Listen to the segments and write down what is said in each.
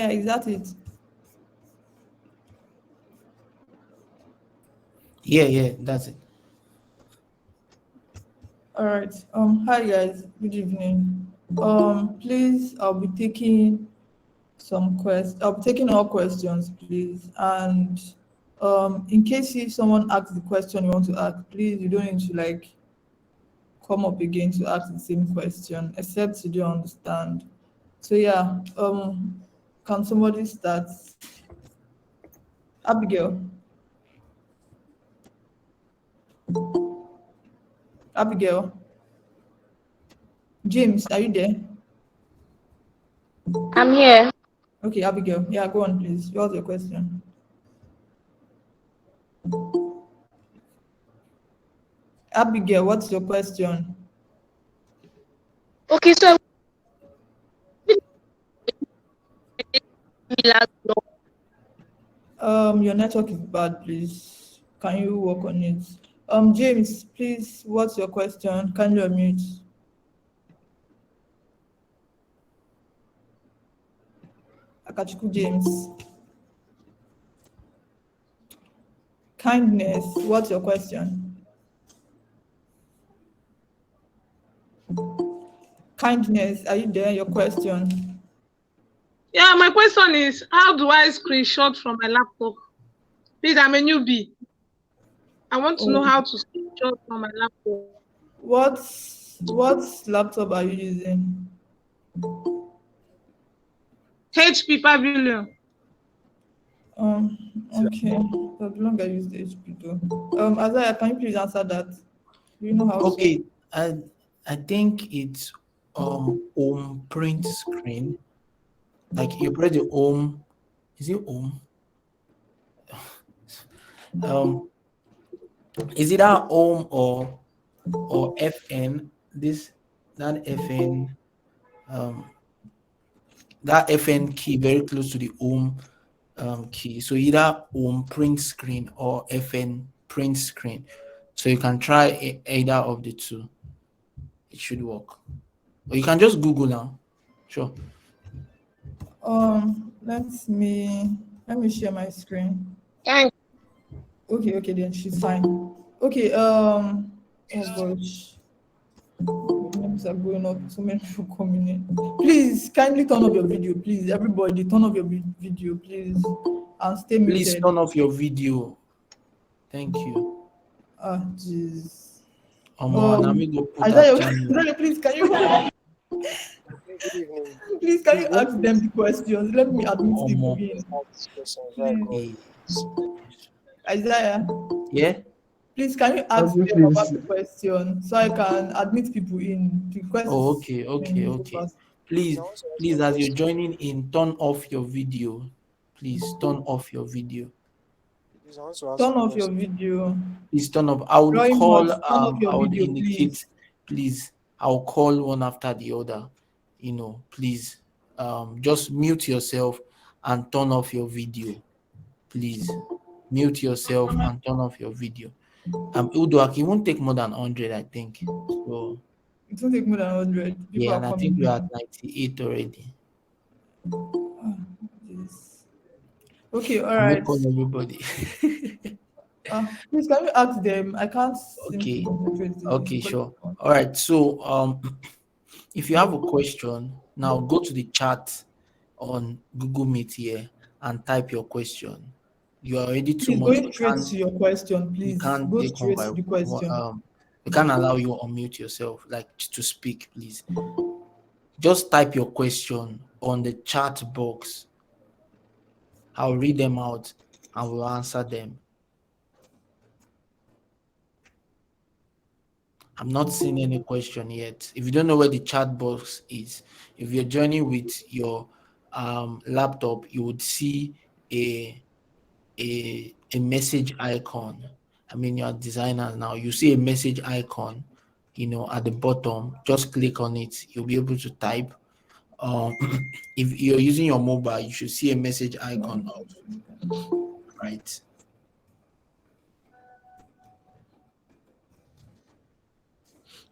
is that it? Yeah, that's it. All right. Hi guys. Good evening. Please, I'll be taking all questions, please. And in case if someone asks the question you want to ask, please, you don't need to like come up again to ask the same question, except you don't understand. So yeah. Can somebody start? Abigail. Abigail. James, are you there? I'm here. Okay, Abigail. Yeah, go on, please. What's your question? Abigail, what's your question? Okay, so Your network is bad, please. Can you work on it? James, please, what's your question? Can you unmute? Akachuku James. Kindness, what's your question? Kindness, are you there? Your question. Yeah, my question is, how do I screenshot from my laptop? Please, I'm a newbie. I want to know how to screenshot from my laptop. What laptop are you using? HP Pavilion. Okay. As long as I use the HP though. Isaiah, can you please answer that? Do you know how Okay, I think it's home print screen. Like you press the home. Is it home? Is it that home or FN? That FN that FN key very close to the home key. So either home print screen or FN print screen. So you can try either of the two. It should work. Or you can just Google now. Sure. Let me share my screen. Thank Okay, then she's fine. Okay, oh gosh. Names are going up, so many people coming in. Please kindly turn off your video, please. Everybody, turn off your video, please. And stay muted. Please turn off your video. Thank you. Ah, jeez. Isaiah, please, can you please can you ask them the questions? Let me admit people in. Please. Isaiah. Yeah. Please, can you ask them about the question so I can admit people in the question? Oh, okay. Please, as you're joining in, turn off your video. Please turn off your video. Turn off your video. Please turn off. I would call. Turn off your I would video, indicate. Please, I'll call one after the other. Please, just mute yourself and turn off your video. Please, mute yourself and turn off your video. Uduak, it won't take more than 100, I think. So it won't take more than 100. yeah, and I think we're at 98 already. Okay, all right. Call everybody. Please, can you ask them? I can't. Okay, sure. All right. So, if you have a question, now go to the chat on Google Meet here and type your question. You are already too much. Going straight to your question, please. We can't go straight to the question. We can't allow you to unmute yourself, like to speak, please. Just type your question on the chat box. I'll read them out and we'll answer them. I'm not seeing any question yet. If you don't know where the chat box is, if you're joining with your laptop, you would see a message icon. I mean, you're designers now. You see a message icon, at the bottom. Just click on it. You'll be able to type. If you're using your mobile, you should see a message icon up, right?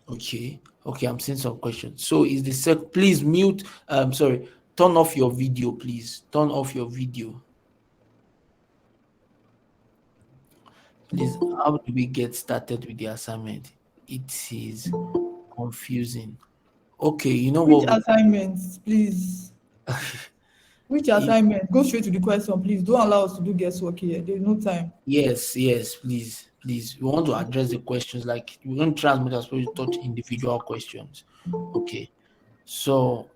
Okay, I'm seeing some questions. So is the please mute, sorry, turn off your video, please. Turn off your video. Please, how do we get started with the assignment? It is confusing. Okay, you know Which what? assignments, please? Which assignment? Go straight to the question, please. Don't allow us to do guesswork here. There's no time. Yes, please, please. We want to address the questions. Like we don't try as much as possible to touch individual questions. Okay, so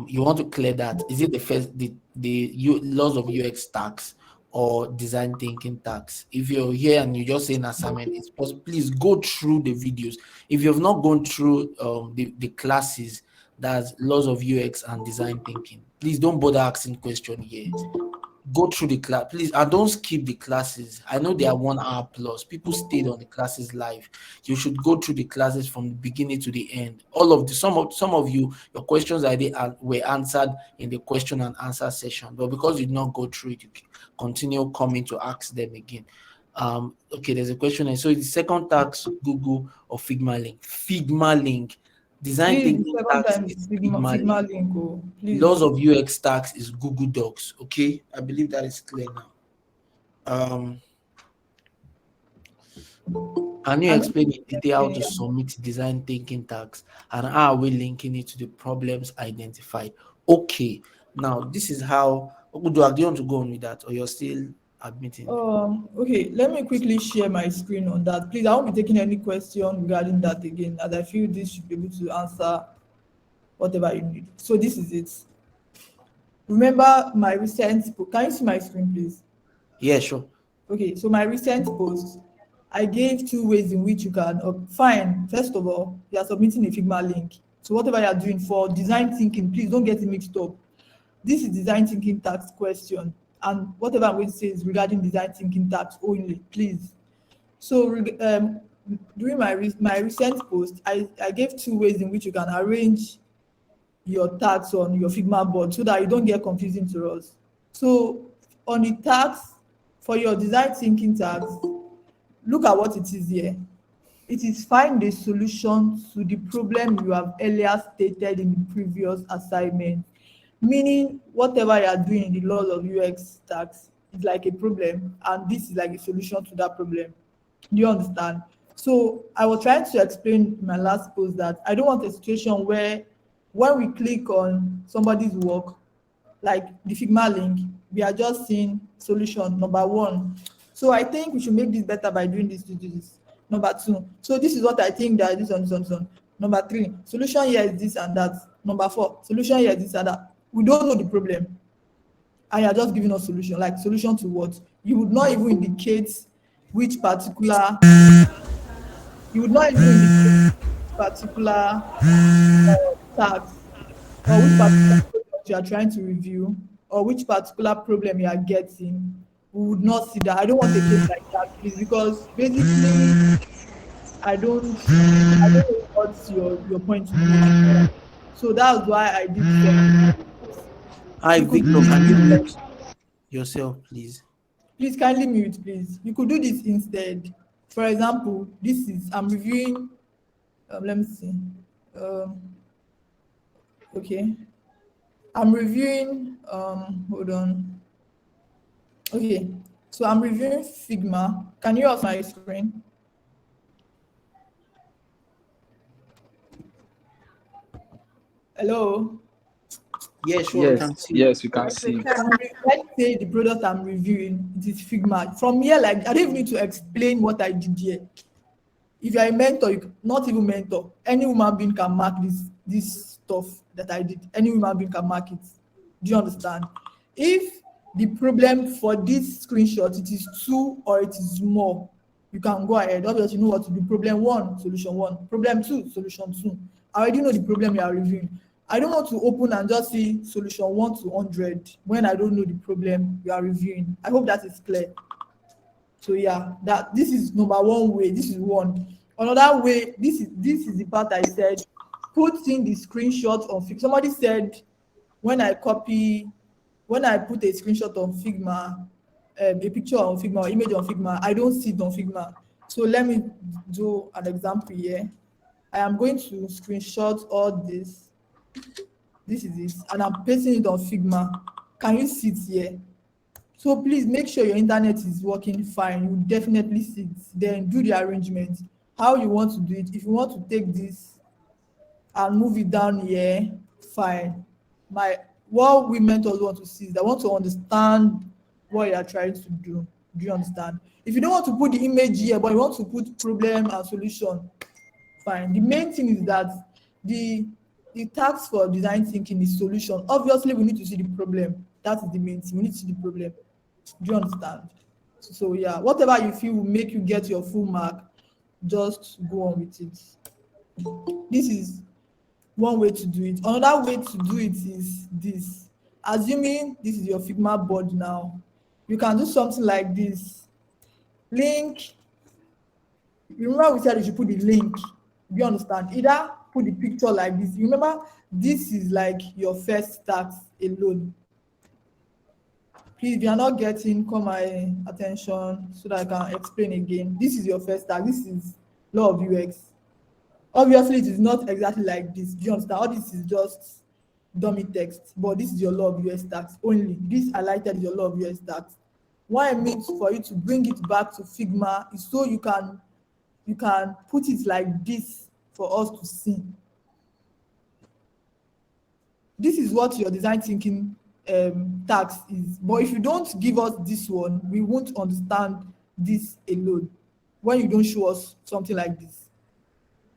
you want to clear that. Is it the first laws of UX tax or design thinking tax? If you're here and you just say an assignment, it's possible. Please go through the videos. If you have not gone through the classes, that's laws of UX and design thinking, please don't bother asking question here. Go through the class, please, and don't skip the classes. I know they are 1 hour plus. People stayed on the classes live. You should go through the classes from the beginning to the end. All of the some of you, your questions were answered in the question and answer session, but because you did not go through it, you continue coming to ask them again. Okay, there's a question. So the second tax, Google or Figma link? Figma link. Design Please, the thinking second tax time is is Figma link. Figma link. Oh, Laws please. of UX tax is Google Docs. Okay, I believe that is clear now. Can you I explain need in to detail how to explain. submit design thinking tax and how are we linking it to the problems identified? Okay, now this is how. Do you want to go on with that, or you're still admitting? Okay, let me quickly share my screen on that. Please, I won't be taking any question regarding that again, as I feel this should be able to answer whatever you need. So this is it. Remember my recent can you see my screen, please? Yeah, sure. Okay, so my recent post, I gave two ways in which you can fine. First of all, you are submitting a Figma link. So whatever you are doing for design thinking, please don't get it mixed up. This is design thinking tax question, and whatever I'm going to say is regarding design thinking tax only, please. So during my recent post, I gave two ways in which you can arrange your tax on your Figma board so that you don't get confusing to us. So on the tax for your design thinking tax, look at what it is here. It is find a solution to the problem you have earlier stated in the previous assignment. Meaning, whatever you are doing in the laws of UX tax is like a problem, and this is like a solution to that problem. Do you understand? So I was trying to explain in my last post that I don't want a situation where when we click on somebody's work, like the Figma link, we are just seeing solution number one. So I think we should make this better by doing this, this. Number two, so this is what I think that this one. Number three, solution here is this and that. Number four, solution here is this and that. We don't know the problem, and you are just giving us solution. Like solution to what? You would not even indicate which particular. You would not even indicate particular tax or which particular product you are trying to review or which particular problem you are getting. We would not see that. I don't want a case like that, please, because basically I don't know what's your point to make. So that's why I did something like this. Hi, You could Victor. Can you mute yourself, please? please kindly mute, please. You could do this instead. For example, this is I'm reviewing. Let me see. Um, okay, I'm reviewing. Hold on. Okay, so I'm reviewing Figma. Can you see my screen? Hello. Yeah, sure. We Yes, can see. yes, you can Yes, we see. can. Let's say the product I'm reviewing it is Figma. From here, like I don't even need to explain what I did here. If you're a mentor, not even mentor, any human being can mark this stuff that I did. Any human being can mark it. Do you understand? If the problem for this screenshot it is two or it is more, you can go ahead. Obviously, you know what to do. Problem one, solution one. Problem two, solution two. I already know the problem you are reviewing. I don't want to open and just see solution 1 to 100 when I don't know the problem you are reviewing. I hope that is clear. So yeah, that this is number one way. This is one. Another way, this is the part I said, put in the screenshot on Figma. Somebody said when I put a screenshot on Figma, a picture on Figma or image on Figma, I don't see it on Figma. So let me do an example here. I am going to screenshot all this. This is it, and I'm pasting it on Figma. Can you see it here? So please make sure your internet is working fine. You definitely see it. Then do the arrangement. How you want to do it. If you want to take this and move it down here, fine. What we mentors want to see is they want to understand what you are trying to do. Do you understand? If you don't want to put the image here, but you want to put problem and solution, fine. The main thing is that the task for design thinking is solution. Obviously, we need to see the problem. That is the main thing. We need to see the problem. Do you understand? So yeah, whatever you feel will make you get your full mark, just go on with it. This is one way to do it. Another way to do it is this. Assuming this is your Figma board now, you can do something like this. Link. Remember we said you should put the link. Do you understand? Either put the picture like this. Remember, this is like your first tax alone. Please, if you are not getting, call my attention so that I can explain again. This is your first tax. This is law of UX. Obviously, it is not exactly like this. Do you understand? All this is just dummy text, but this is your law of US tax only. This highlighted is your law of US tax. What I mean for you to bring it back to Figma is so you can put it like this for us to see. This is what your design thinking tax is. But if you don't give us this one, we won't understand this alone when you don't show us something like this.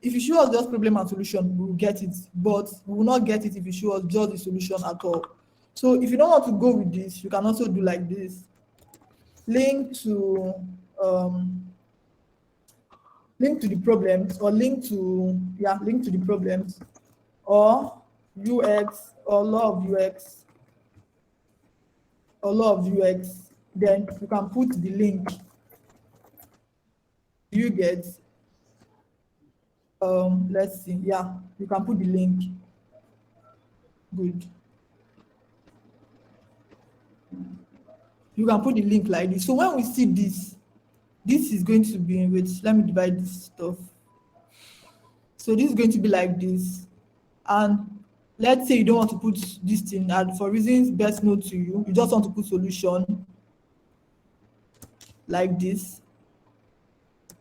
If you show us just problem and solution, we will get it, but we will not get it if you show us just the solution at all. So if you don't want to go with this, you can also do like this. Link to the problems, or link to the problems, or UX, or law of UX, or law of UX. Then you can put the link. You get let's see, yeah, you can put the link. Good. You can put the link like this. So when we see this is going to be, wait, let me divide this stuff. So this is going to be like this. And let's say you don't want to put this thing, and for reasons best known to you, you just want to put solution like this.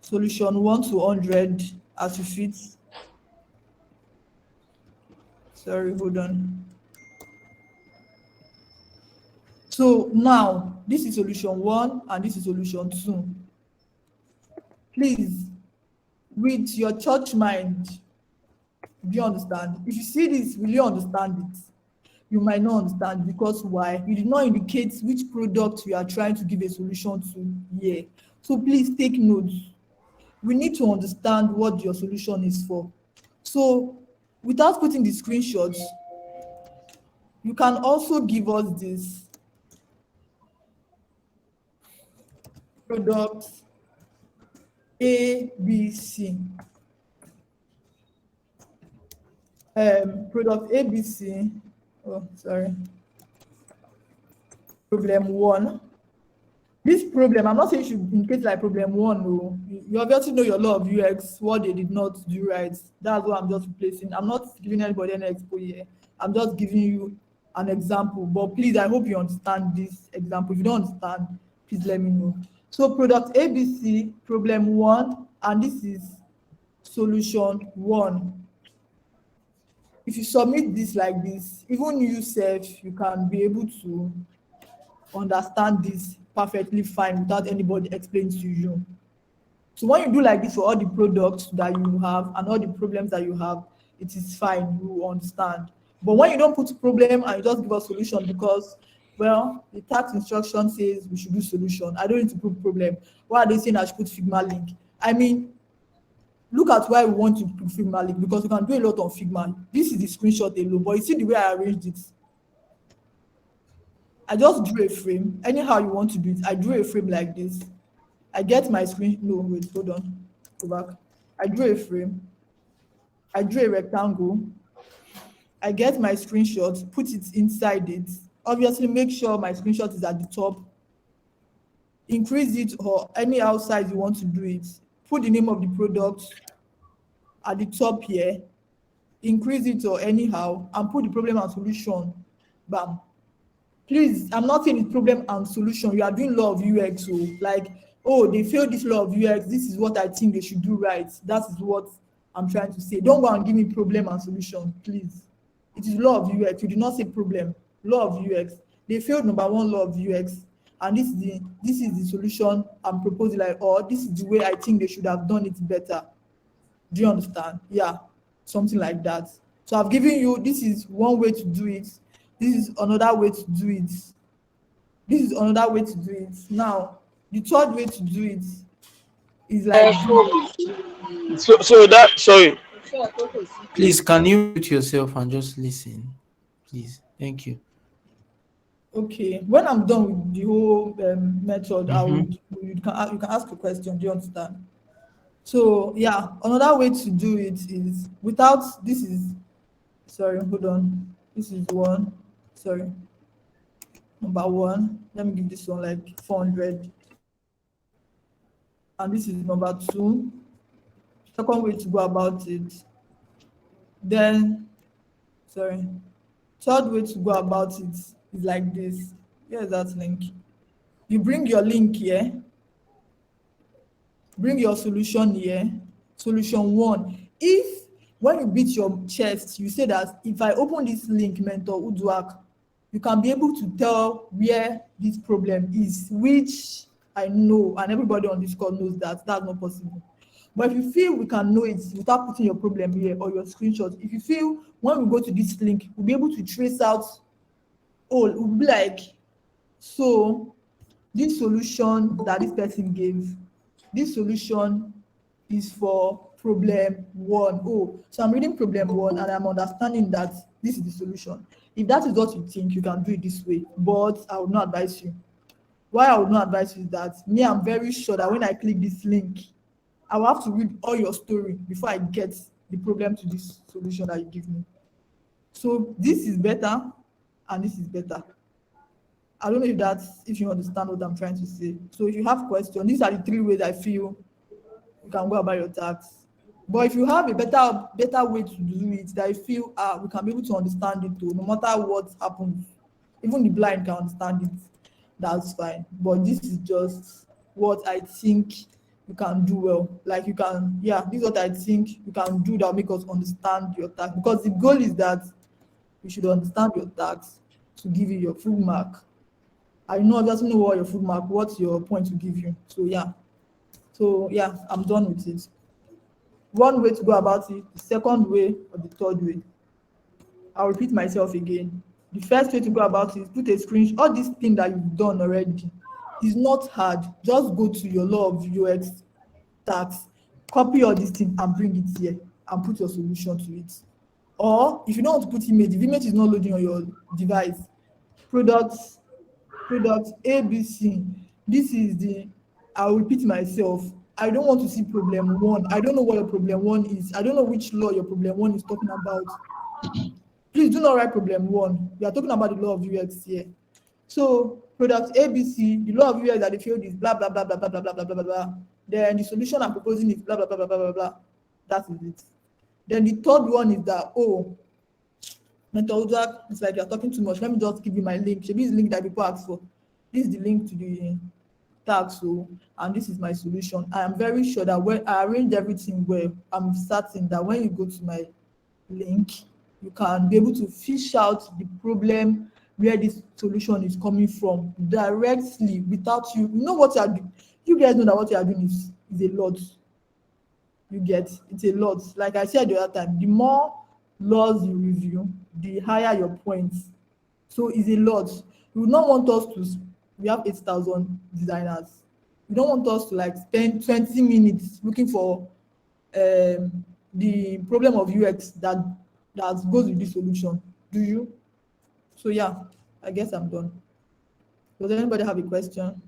Solution 1 to 100 as you fit. Sorry, hold on. So now this is solution 1 and this is solution 2. Please, with your church mind, do you understand? If you see this, will you understand it? You might not understand, because why? You did not indicate which product you are trying to give a solution to here. So please take notes. We need to understand what your solution is for. So without putting the screenshots, you can also give us this product ABC. Product ABC, oh sorry, problem 1. This problem, I'm not saying you should indicate like problem 1. No, you obviously know your law of UX, what they did not do right. That's what I'm just replacing. I'm not giving anybody an expo here. I'm just giving you an example. But please, I hope you understand this example. If you don't understand, please let me know. So product ABC, problem 1, and this is solution 1. If you submit this like this, even you self, you can be able to understand this perfectly fine without anybody explaining to you. So when you do like this for all the products that you have and all the problems that you have, it is fine, you understand. But when you don't put problem and you just give us solution because, well, the tax instruction says we should do solution, I don't need to put problem. Why are they saying I should put Figma link? I mean, look at why we want to put Figma link, because you can do a lot on Figma. This is the screenshot alone, but you see the way I arranged it. I just drew a frame. Anyhow you want to do it, I drew a frame like this. I get my screen. No, wait, hold on. Go back. I drew a frame. I drew a rectangle. I get my screenshot, put it inside it. Obviously, make sure my screenshot is at the top. Increase it or any outside you want to do it. Put the name of the product at the top here. increase it or anyhow, and put the problem and solution. Bam. Please, I'm not saying it's problem and solution. You are doing law of UX, so like, oh, they failed this law of UX. This is what I think they should do right. That is what I'm trying to say. Don't go and give me problem and solution, please. It is law of UX. You did not say problem. Law of UX. They failed number one law of UX, and this is the solution I'm proposing. Like, or this is the way I think they should have done it better. Do you understand? Yeah, something like that. So I've given you, this is one way to do it. This is another way to do it. This is another way to do it. Now, the third way to do it is like this. So that sorry. Please, can you mute yourself and just listen? Please. Thank you. Okay, when I'm done with the whole method, Mhm. you can ask a question. Do you understand? So yeah, another way to do it is without, this is, sorry, hold on. This is one. Sorry. Number one. Let me give this one like 400. And this is number two. Second way to go about it. Then, sorry. Third way to go about it is like this. Here's that link. You bring your link here. Bring your solution here. Solution one. If when you beat your chest, you say that if I open this link, Mentor Uduak, you can be able to tell where this problem is, which I know, and everybody on this call knows that that's not possible. But if you feel we can know it without putting your problem here or your screenshot, if you feel when we go to this link, we'll be able to trace out, oh, we'll be like, so this solution that this person gave, this solution is for problem one. Oh, so I'm reading problem one and I'm understanding that this is the solution. If that is what you think, you can do it this way, but I would not advise you. Why I would not advise you is that me, I'm very sure that when I click this link, I will have to read all your story before I get the problem to this solution that you give me. So this is better and this is better. I don't know if you understand what I'm trying to say. So if you have questions, these are the three ways I feel you can go about your tax. But if you have a better way to do it that I feel we can be able to understand it too, no matter what happens, even the blind can understand it, that's fine. But this is just what I think you can do well. Like you can, yeah, this is what I think you can do that will make us understand your tax. Because the goal is that you should understand your tax to give you your full mark. I know obviously know what your full mark, what's your point to give you. So yeah, I'm done with it. One way to go about it, the second way or the third way. I'll repeat myself again. The first way to go about it is put a screenshot. All this thing that you've done already is not hard. Just go to your law of UX tax, copy all this thing and bring it here and put your solution to it. Or if you don't want to put image, if image is not loading on your device, products ABC. This is the, I'll repeat myself. I don't want to see problem one. I don't know what your problem one is. I don't know which law your problem one is talking about. Please do not write problem one. We are talking about the law of UX here. So product ABC, the law of UX that they failed is blah blah blah blah blah blah blah blah blah blah. Then the solution I'm proposing is blah blah blah blah blah blah blah. That is it. Then the third one is that, oh, Mentor Jack, it's like you're talking too much. Let me just give you my link. Maybe it's the link that people ask for. This is the link to the tax, so, and this is my solution. I am very sure that when I arrange everything well, I'm certain that when you go to my link, you can be able to fish out the problem where this solution is coming from directly without you. You know what you are doing. You guys know that what you are doing is a lot. You get, it's a lot. Like I said the other time, the more laws you review, the higher your points. So it's a lot. You would not want us to, we have 8,000 designers. You don't want us to like spend 20 minutes looking for the problem of UX that goes with this solution. Do you? So yeah, I guess I'm done. Does anybody have a question?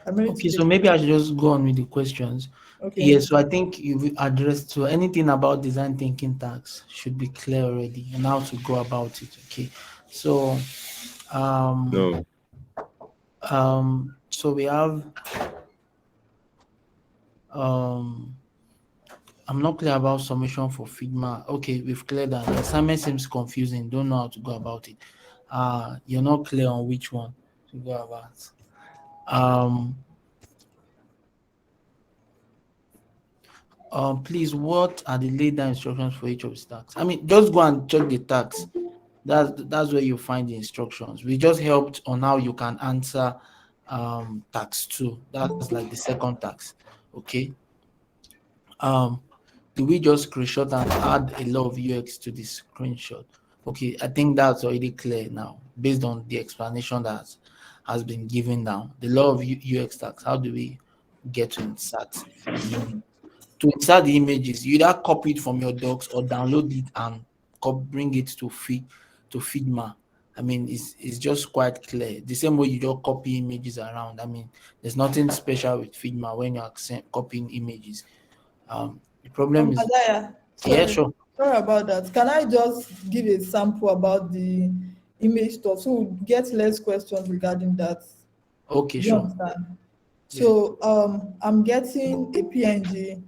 I'm ready Okay, to so take. maybe I should just go on with the questions. Okay. Yes, so I think you've addressed, so anything about design thinking tax should be clear already and how to go about it. Okay, so No. so we have I'm not clear about submission for Figma. Okay, we've cleared that. The assignment seems confusing. Don't know how to go about it. You're not clear on which one to go about. Please, what are the laid down instructions for each of the tasks? I mean, just go and check the tasks. That's where you find the instructions. We just helped on how you can answer tax 2. That's like the second tax. Okay. Um, do we just screenshot and add a lot of UX to the screenshot? Okay, I think that's already clear now based on the explanation that has been given now. The law of UX tax. How do we get to insert the image? To insert the images, you either copy it from your docs or download it and bring it to Figma. I mean, it's just quite clear. The same way you just copy images around. I mean, there's nothing special with Figma when you're copying images. The problem is, Adaya, yeah, sorry, sure. sorry about that. Can I just give a sample about the image stuff so we get less questions regarding that? Okay, Do you sure. understand? Yeah. So I'm getting a PNG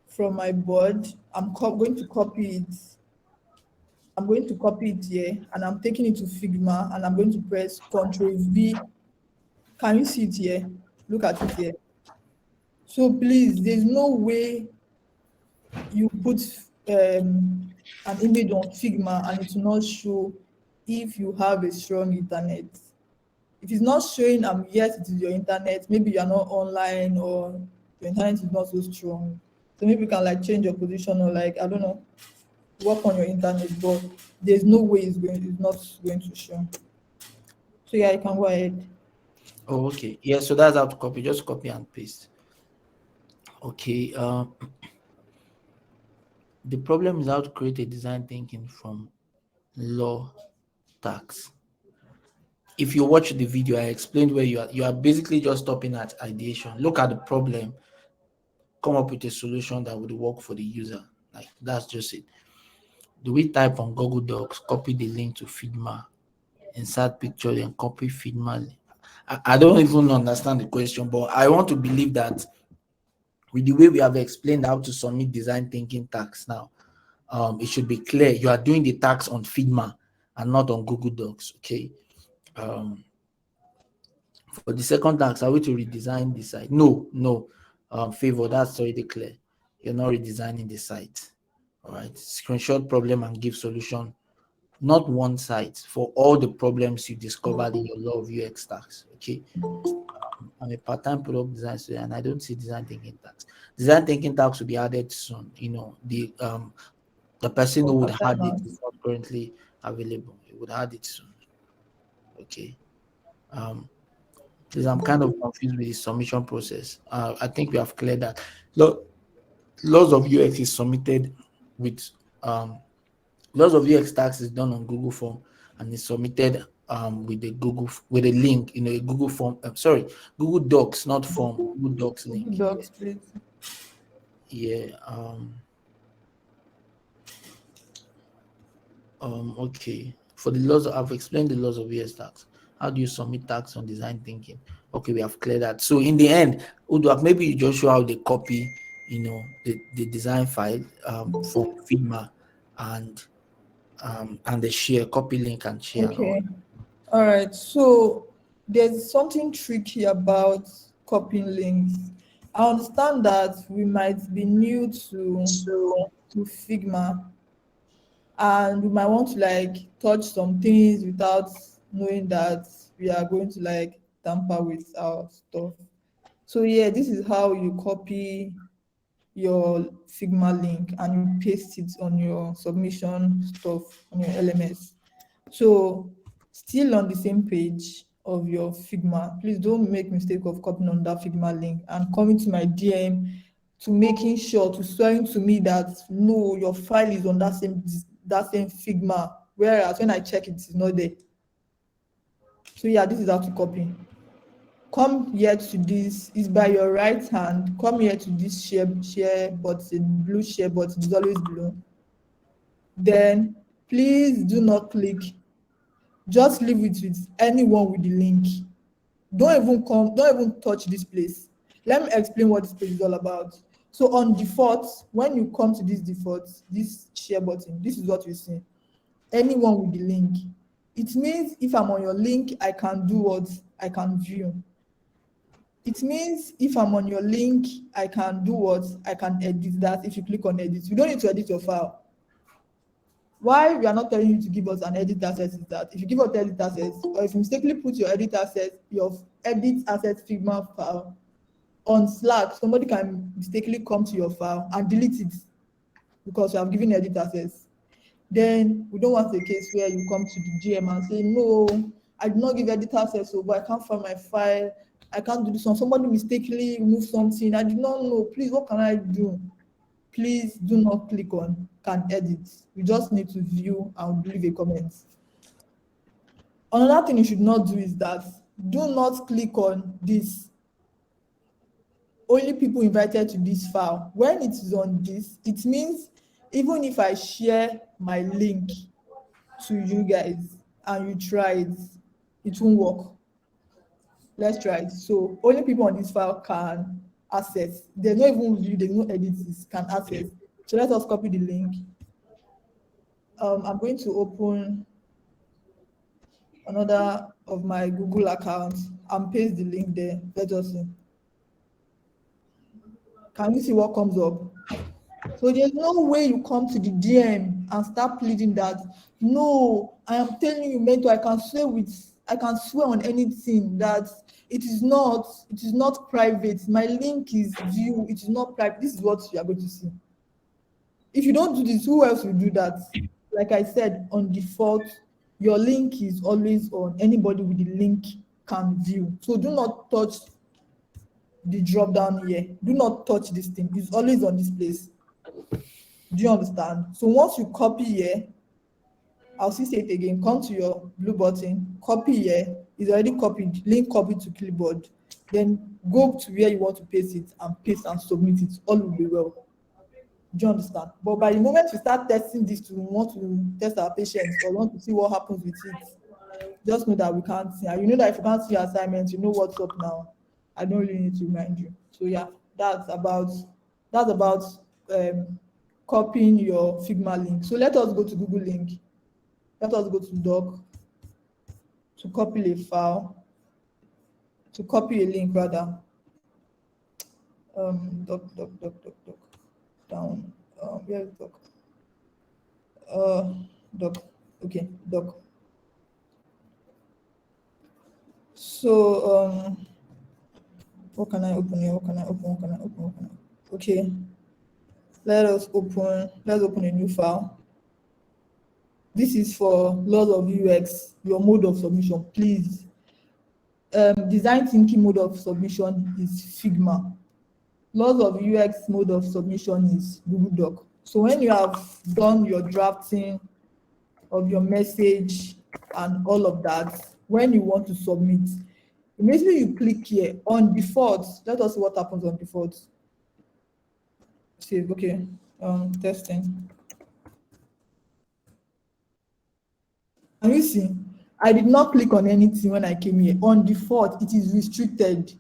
from my board. I'm going to copy it. I'm going to copy it here and I'm taking it to Figma and I'm going to press Ctrl V. Can you see it here? Look at it here. So please, there's no way you put an image on Figma and it will not show if you have a strong internet. If it's not showing, yes, it is your internet. Maybe you are not online or your internet is not so strong. So maybe you can like change your position or like, I don't know, work on your internet, but there's no way it's not going to show. So yeah, you can go ahead. Oh, okay. Yeah, so that's how to copy. Just copy and paste. Okay. The problem is how to create a design thinking from law tax. If you watch the video, I explained where you are basically just stopping at ideation. Look at the problem, come up with a solution that would work for the user. Like that's just it. Do we type on Google Docs, copy the link to Figma, insert picture, then copy Figma? I don't even understand the question, but I want to believe that with the way we have explained how to submit design thinking tax now, it should be clear you are doing the tax on Figma and not on Google Docs. Okay. For the second tax, are we to redesign the site? No, no. Favor, that's already clear. You're not redesigning the site. All right. Screenshot problem and give solution. Not one site for all the problems you discovered in your law of UX tax. Okay. I'm a part-time product design student and I don't see design thinking tax. Design thinking tax will be added soon. You know, the person who For would add it performance. is not currently available. He would add it soon. Okay. Please, I'm kind of confused with the submission process. I think we have cleared that. Laws of UX is submitted with laws of UX tax is done on Google form and is submitted with a link in a Google form. Sorry, Google Docs, not form. Google Docs link. Docs, please. Yeah. Okay. For the laws, I've explained the laws of UX tax. How do you submit tax on design thinking? Okay, we have cleared that. So in the end, Uduak, maybe you just show how they copy, the design file for Figma and the share, copy link and share and all. Okay. All right. So there's something tricky about copying links. I understand that we might be new to Figma and we might want to like touch some things without knowing that we are going to like tamper with our stuff. So yeah, this is how you copy your Figma link and you paste it on your submission stuff on your LMS. So still on the same page of your Figma, please don't make mistake of copying on that Figma link and coming to my DM to making sure to swearing to me that no, your file is on that same Figma, whereas when I check it, it's not there. So yeah, this is how to copy. Come here to this, is by your right hand. Come here to this share button, blue share button is always blue. Then please do not click. Just leave it with anyone with the link. Don't even touch this place. Let me explain what this place is all about. So on default, when you come to this default, this share button, this is what you see. Anyone with the link. It means if I'm on your link, I can do what? I can view. It means if I'm on your link, I can do what? I can edit that. If you click on edit, you don't need to edit your file. Why we are not telling you to give us an edit access is that if you give us edit access, or if you mistakenly put your edit access Figma file on Slack, somebody can mistakenly come to your file and delete it because you have given edit access. Then we don't want a case where you come to the GM and say, no, I did not give edit access, so but I can't find my file. I can't do this one. Somebody mistakenly removed something. I did not know. Please, what can I do? Please do not click on can edit. You just need to view and leave a comment. Another thing you should not do is that do not click on this. Only people invited to this file. When it is on this, it means even if I share my link to you guys and you try it won't work. Let's try it. So only people on this file can access. There's no even view, there's no edit, can access. So let us copy the link. I'm going to open another of my Google accounts and paste the link there. Let us see. Can you see what comes up? So there's no way you come to the DM and start pleading that, no, I am telling you, mentor, I can swear on anything that it is not private. My link is view, it is not private. This is what you are going to see. If you don't do this, who else will do that? Like I said, on default, your link is always on. Anybody with the link can view. So do not touch the drop down here. Do not touch this thing. It's always on this place. Do you understand? So once you copy here, I'll say it again. Come to your blue button, copy here. It's already copied, link copied to clipboard. Then go to where you want to paste it and paste and submit it. All will be well. Do you understand? But by the moment we start testing this, we want to test our patience or want to see what happens with it. Just know that we can't see. And you know that if you can't see your assignments, you know what's up now. I don't really need to remind you. So yeah, that's about copying your Figma link. So let us go to Google link. Let us go to doc to copy a file, to copy a link rather. Doc down. Where's doc? Doc. Okay, doc. So what can I open here? What can I open? Okay. Let's open a new file. This is for laws of UX, your mode of submission. Please, design thinking mode of submission is Figma. Laws of UX mode of submission is Google Doc. So when you have done your drafting of your message and all of that, when you want to submit, immediately you click here on default. Let us see what happens on default. Save, okay, testing. Can you see? I did not click on anything when I came here. On default, it is restricted.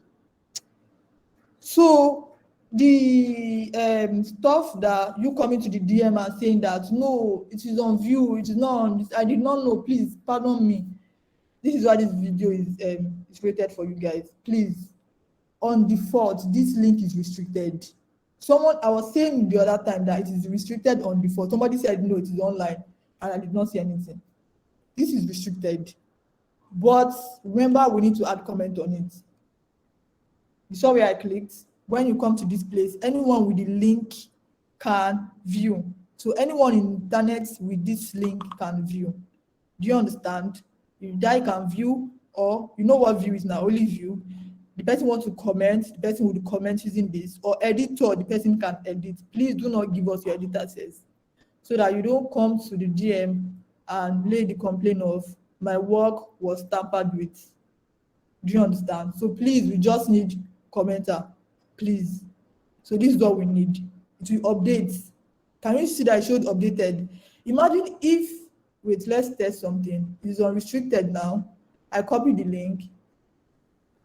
So the stuff that you coming to the DM and saying that, no, it is on view, it is not on, I did not know, please pardon me. This is why this video is rated for you guys. Please, on default, this link is restricted. I was saying the other time that it is restricted on default. Somebody said, no, it is online, and I did not see anything. This is restricted. But remember, we need to add comment on it. You saw where I clicked? When you come to this place, anyone with the link can view. So anyone in internet with this link can view. Do you understand? If that can view, or you know what view is now, only view. The person wants to comment, the person will comment using this, or editor, the person can edit. Please do not give us your edit access so that you don't come to the DM and lay the complaint of my work was tampered with. Do you understand? So please, we just need commenter, please. So this is what we need. It will update. Can you see that it showed updated? Imagine if, wait, let's test something. It's unrestricted now. I copy the link.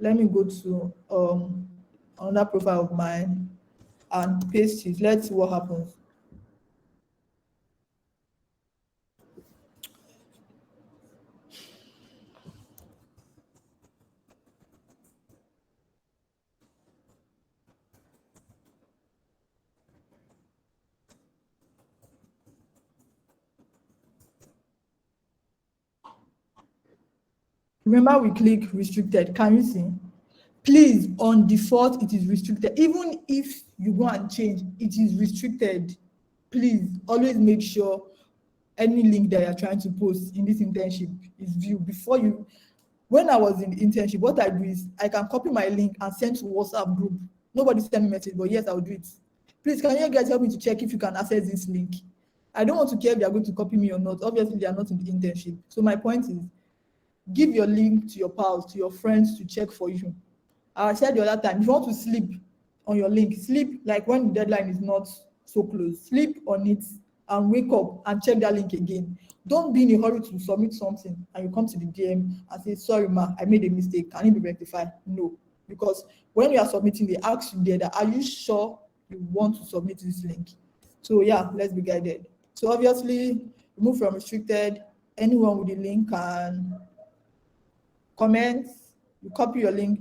Let me go to another profile of mine. and paste it. Let's see what happens. Remember, we click restricted. Can you see? Please, on default, it is restricted. Even if you go and change, it is restricted. Please always make sure any link that you're trying to post in this internship is viewed before you. When I was in the internship, what I do is I can copy my link and send to WhatsApp group. Nobody send me message, but yes, I'll do it. Please, can you guys help me to check if you can access this link? I don't want to care if they are going to copy me or not. Obviously, they are not in the internship. So my point is, give your link to your pals, to your friends to check for you. I said the other time, if you want to sleep on your link, sleep like when the deadline is not so close. Sleep on it and wake up and check that link again. Don't be in a hurry to submit something and you come to the DM and say, sorry, ma, I made a mistake. Can it be rectified? No. Because when you are submitting, they ask you there that, are you sure you want to submit this link? So yeah, let's be guided. So obviously, remove from restricted. Anyone with the link can comment. You copy your link,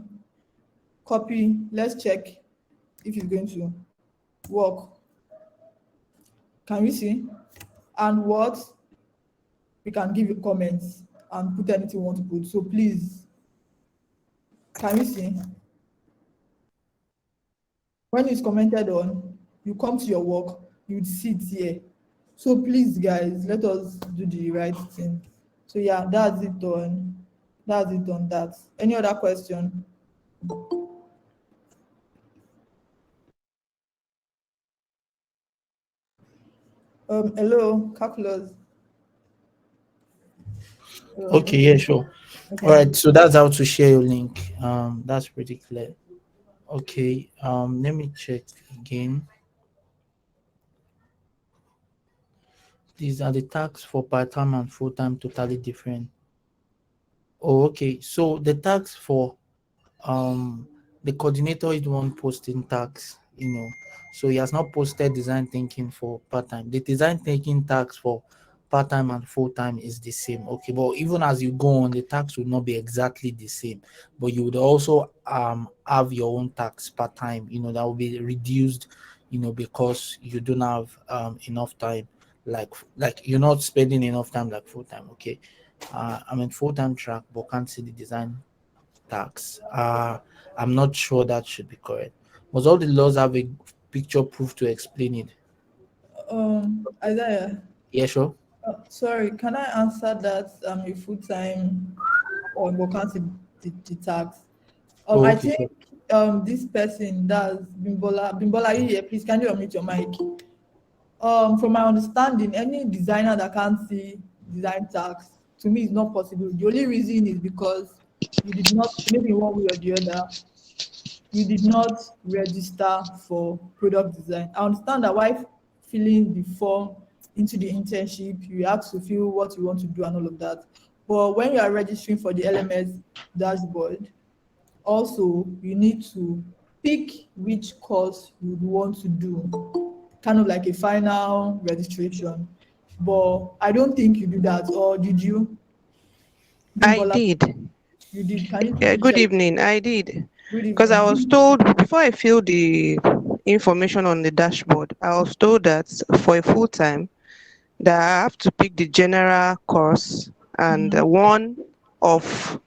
copy. Let's check if it's going to work. Can you see? And what? We can give you comments and put anything you want to put. So please, can you see? When it's commented on, you come to your work, you see it here. So please, guys, let us do the right thing. So yeah, that's it on that. Any other question? Hello, calculus. Okay, yeah, sure. Okay. All right, so that's how to share your link. That's pretty clear. Okay, let me check again. These are the tax for part-time and full-time totally different. Oh, okay. So the tax for the coordinator is the one posting tax, So he has not posted design thinking for part-time. The design thinking tax for part-time and full-time is the same. Okay, but even as you go on, the tax will not be exactly the same. But you would also have your own tax part-time, that will be reduced, because you don't have enough time. Like you're not spending enough time like full-time. Okay. I'm in full-time track, but can't see the design tax. I'm not sure that should be correct. Must all the laws have a picture proof to explain it? Isaiah, Yeah, sure. sorry, can I answer that I'm a full-time vacancy the tax? Oh, I okay, think sure. this person that's Bimbola, are you here? Please, can you unmute your mic? From my understanding, any designer that can't see design tax, to me, is not possible. The only reason is because you did not, maybe one way or the other, you did not register for product design. I understand that while filling the form into the internship, you have to fill what you want to do and all of that. But when you are registering for the LMS dashboard, also you need to pick which course you would want to do, kind of like a final registration. But I don't think you do that, or did you? I Bimbola, did. you did. Can you Yeah, quickly good share? evening. I did. Good Because I was evening. told before I filled the information on the dashboard, I was told that for a full time that I have to pick the general course and one of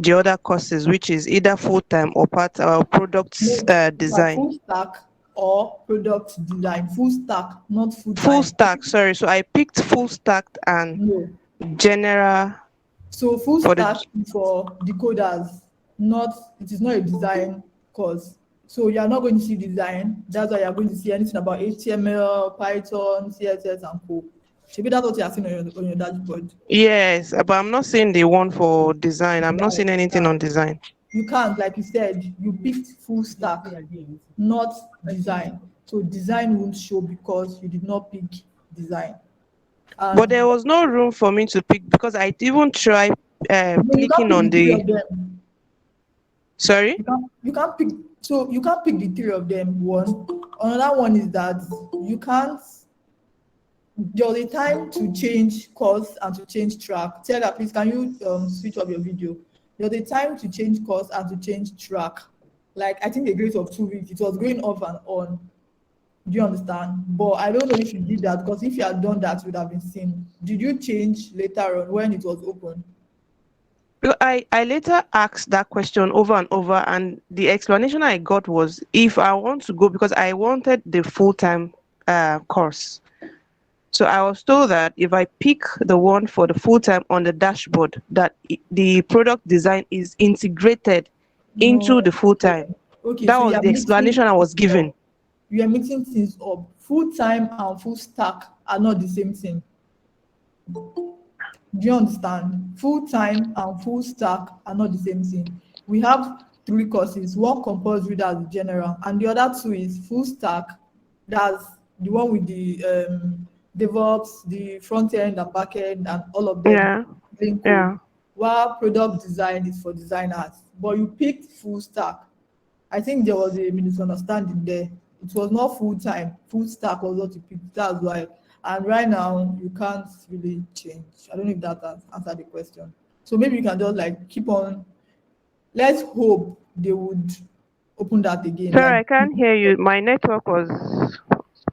the other courses, which is either full time or part or products No, it's like design. full stack or product design. Full stack, not full Full time. stack, sorry. So I picked full stack and No. general So full for the stack is for decoders, not it is not a design course. So you are not going to see design. That's why you are going to see anything about HTML, Python, CSS, and co. Maybe that's what you are seeing on your dashboard. yes, but I'm not seeing the one for design. I'm not Design. seeing anything on design. You can't, like you said, you picked full stack, not design. So design won't show because you did not pick design. But there And was no room for me to pick because I even tried no, you can't clicking pick on the three the of them. Sorry? You can't pick. So you can't pick the three of them. One. Another one is that you can't. There's a time to change course and to change track. Tell please, can you switch off your video? There's a time to change course and to change track. Like I think a grace of 2 weeks, it was going off and on. Do you understand? But I don't know if you did that, because if you had done that, it would have been seen. Did you change later on when it was open? Because I later asked that question over and over, and the explanation I got was if I want to go, because I wanted the full-time course. So I was told that if I pick the one for the full-time on the dashboard, that the product design is integrated into No. the full-time. Okay, That so you was are the explanation mixing I was things up. given. You are mixing things up. Full time and full stack are not the same thing. Do you understand? Full time and full stack are not the same thing. We have three courses, one compulsory, that's general, and the other two is full stack, that's the one with the DevOps, the front end and back end, and all of them Yeah, plain code. yeah. While product design is for designers. But you picked full stack. I think there was a misunderstanding there. It was not full time. Full stack was what you picked. That's why. And right now, you can't really change. I don't know if that has answered the question. So maybe you can just like keep on. Let's hope they would open that again. Sorry, Like, I can't hear you. My network was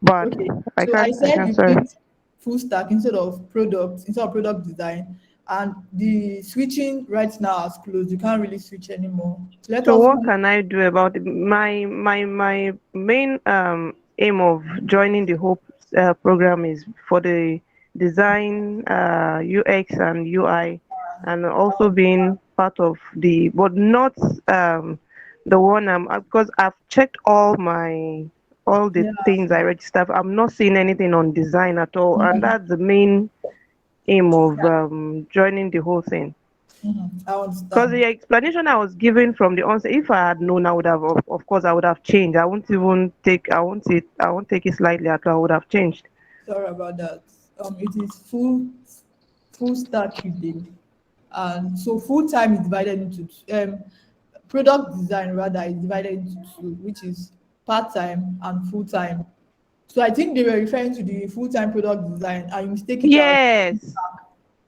bad. okay. I So I can't, I said can't, you sorry. picked full stack instead of product design. And the switching right now has closed. You can't really switch anymore. Let So us what hope. can I do about it? My main aim of joining the Hope program is for the design, UX and UI, and also being part of the, but not the one because I've checked all the Yeah. things I registered. I'm not seeing anything on design at all, and that's the main aim of joining the whole thing. I Because understand. the explanation I was given from the onset, if I had known, I would have, of course, I would have changed. I won't take it slightly at all. I would have changed. Sorry about that. It is full stack you did, and so full time is divided into product design rather is divided into two, which is part time and full time. So I think they were referring to the full time product design, and you mistake it out. Yes,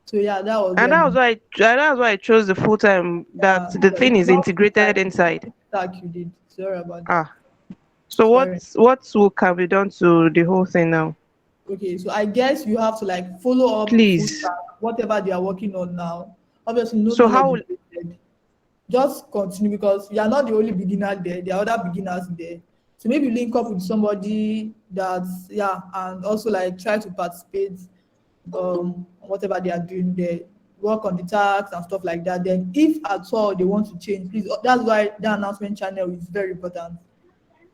So yeah, that was and that was why I chose the full time. That yeah. the So thing it's is not full integrated time inside. stack you did. Sorry about that. Ah, so Sorry. what will can be done to the whole thing now? Okay, so I guess you have to like follow up full Please. stack, whatever they are working on now. Obviously, no So knowledge how is wasted. Just continue, because you are not the only beginner there. There are other beginners there. So maybe link up with somebody that's yeah, and also like try to participate whatever they are doing there, work on the tax and stuff like that. Then if at all they want to change, please, that's why the announcement channel is very important.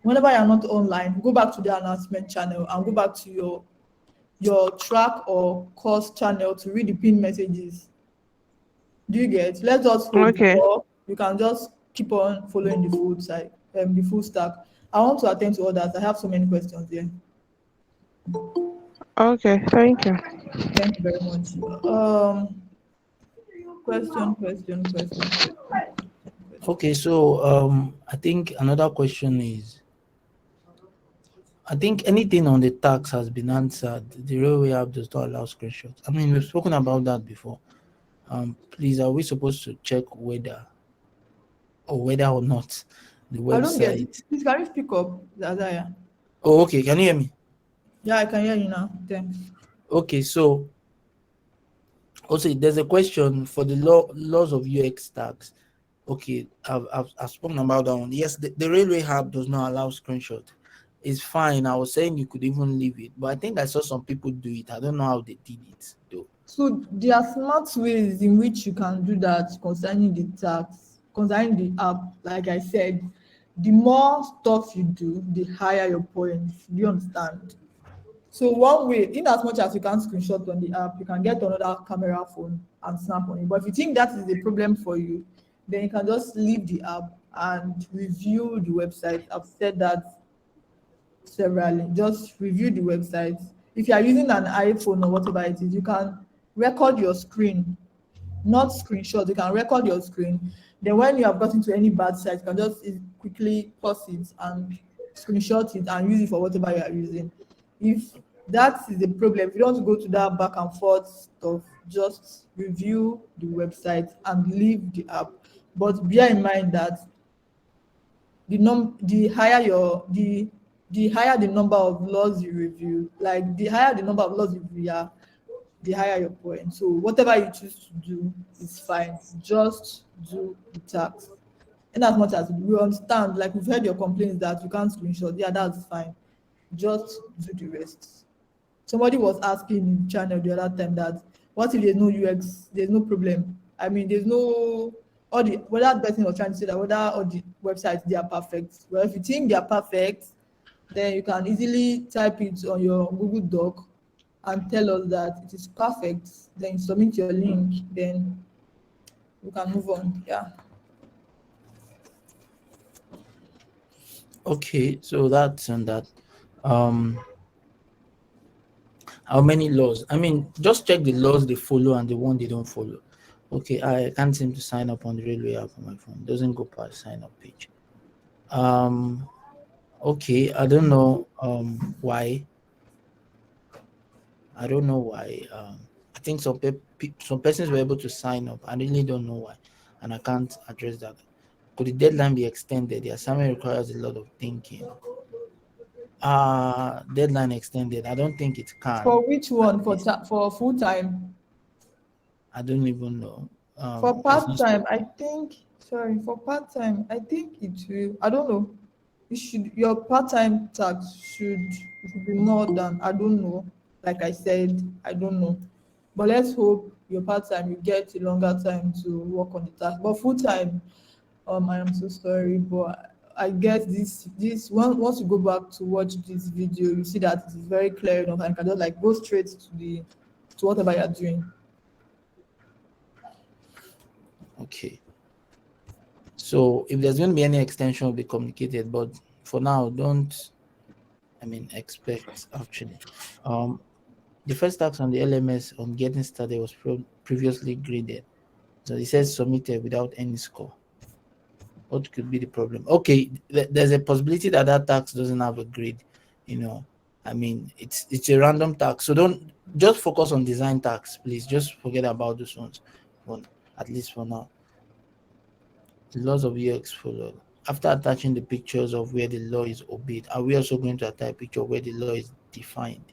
Whenever you're not online, go back to the announcement channel and go back to your track or course channel to read the pin messages. Do you get? Let's just hope, okay, or you can just keep on following the full side, the full stack. I want to attend to others. I have so many questions here. okay, thank you. Thank you very much. Question. Okay, so I think another question is, I think anything on the tax has been answered. The railway app does not allow screenshots. I mean, we've spoken about that before. Please, are we supposed to check whether or not the I don't get it. website? Please, can you speak up, Zazaya? Oh, okay. Can you hear me? Yeah, I can hear you now. Thanks. Okay, so also there's a question for the laws of UX tax. Okay, I've spoken about that one. Yes, the railway app does not allow screenshot. It's fine. I was saying you could even leave it, but I think I saw some people do it. I don't know how they did it though. So there are smart ways in which you can do that concerning the tax, concerning the app. Like I said, the more stuff you do, the higher your points. Do you understand? So one way, in as much as you can screenshot on the app, you can get another camera phone and snap on it. But if you think that is a problem for you, then you can just leave the app and review the website. I've said that severally. Just review the website. If you are using an iPhone or whatever it is, you can record your screen not screenshot. You can record your screen. Then when you have gotten to any bad site, you can just quickly pause it and screenshot it and use it for whatever you are using. If that is the problem, if you don't want to go to that back and forth stuff, just review the website and leave the app. But bear in mind that the higher the higher the number of laws you review, like the higher the number of laws you review, the higher your point. So whatever you choose to do is fine. Just do the tax. And as much as we understand, like we've heard your complaints that you can't screenshot, yeah, that's fine. Just do the rest. Somebody was asking in the channel the other time that what if there's no UX, there's no problem. I mean, there's no all the whether that person was trying to say that whether all the websites they are perfect. Well, if you think they are perfect, then you can easily type it on your Google Doc and tell us that it is perfect. Then you submit your link, then we can move on. Yeah. Okay, so that's and that. How many laws? I mean, just check the laws they follow and the one they don't follow. Okay, I can't seem to sign up on the railway app on my phone. It doesn't go past sign up page. Okay, I don't know why. I don't know why. I think some persons were able to sign up. I really don't know why, and I can't address that. Could the deadline be extended? The assignment requires a lot of thinking. Deadline extended. I don't think it can. For which one? For full time? I don't even know. For There's part no time, I think. Sorry, for part time, I think it will. I don't know. You should your part time tax should be more than, I don't know. Like I said, I don't know. But let's hope your part time you get a longer time to work on the tax. But full time, I am so sorry, but I get this once you go back to watch this video, you see that it's very clear enough and you can just like go straight to whatever you're doing. Okay. So if there's going to be any extension, will be communicated. But for now, don't. I mean, expect actually. The first tax on the LMS on getting started was previously graded, so it says submitted without any score. What could be the problem? Okay, there's a possibility that that tax doesn't have a grade. I mean, it's a random tax, so don't just focus on design tax, please. Just forget about those ones, at least for now. The laws of UX followed. After attaching the pictures of where the law is obeyed, are we also going to attach a picture where the law is defined?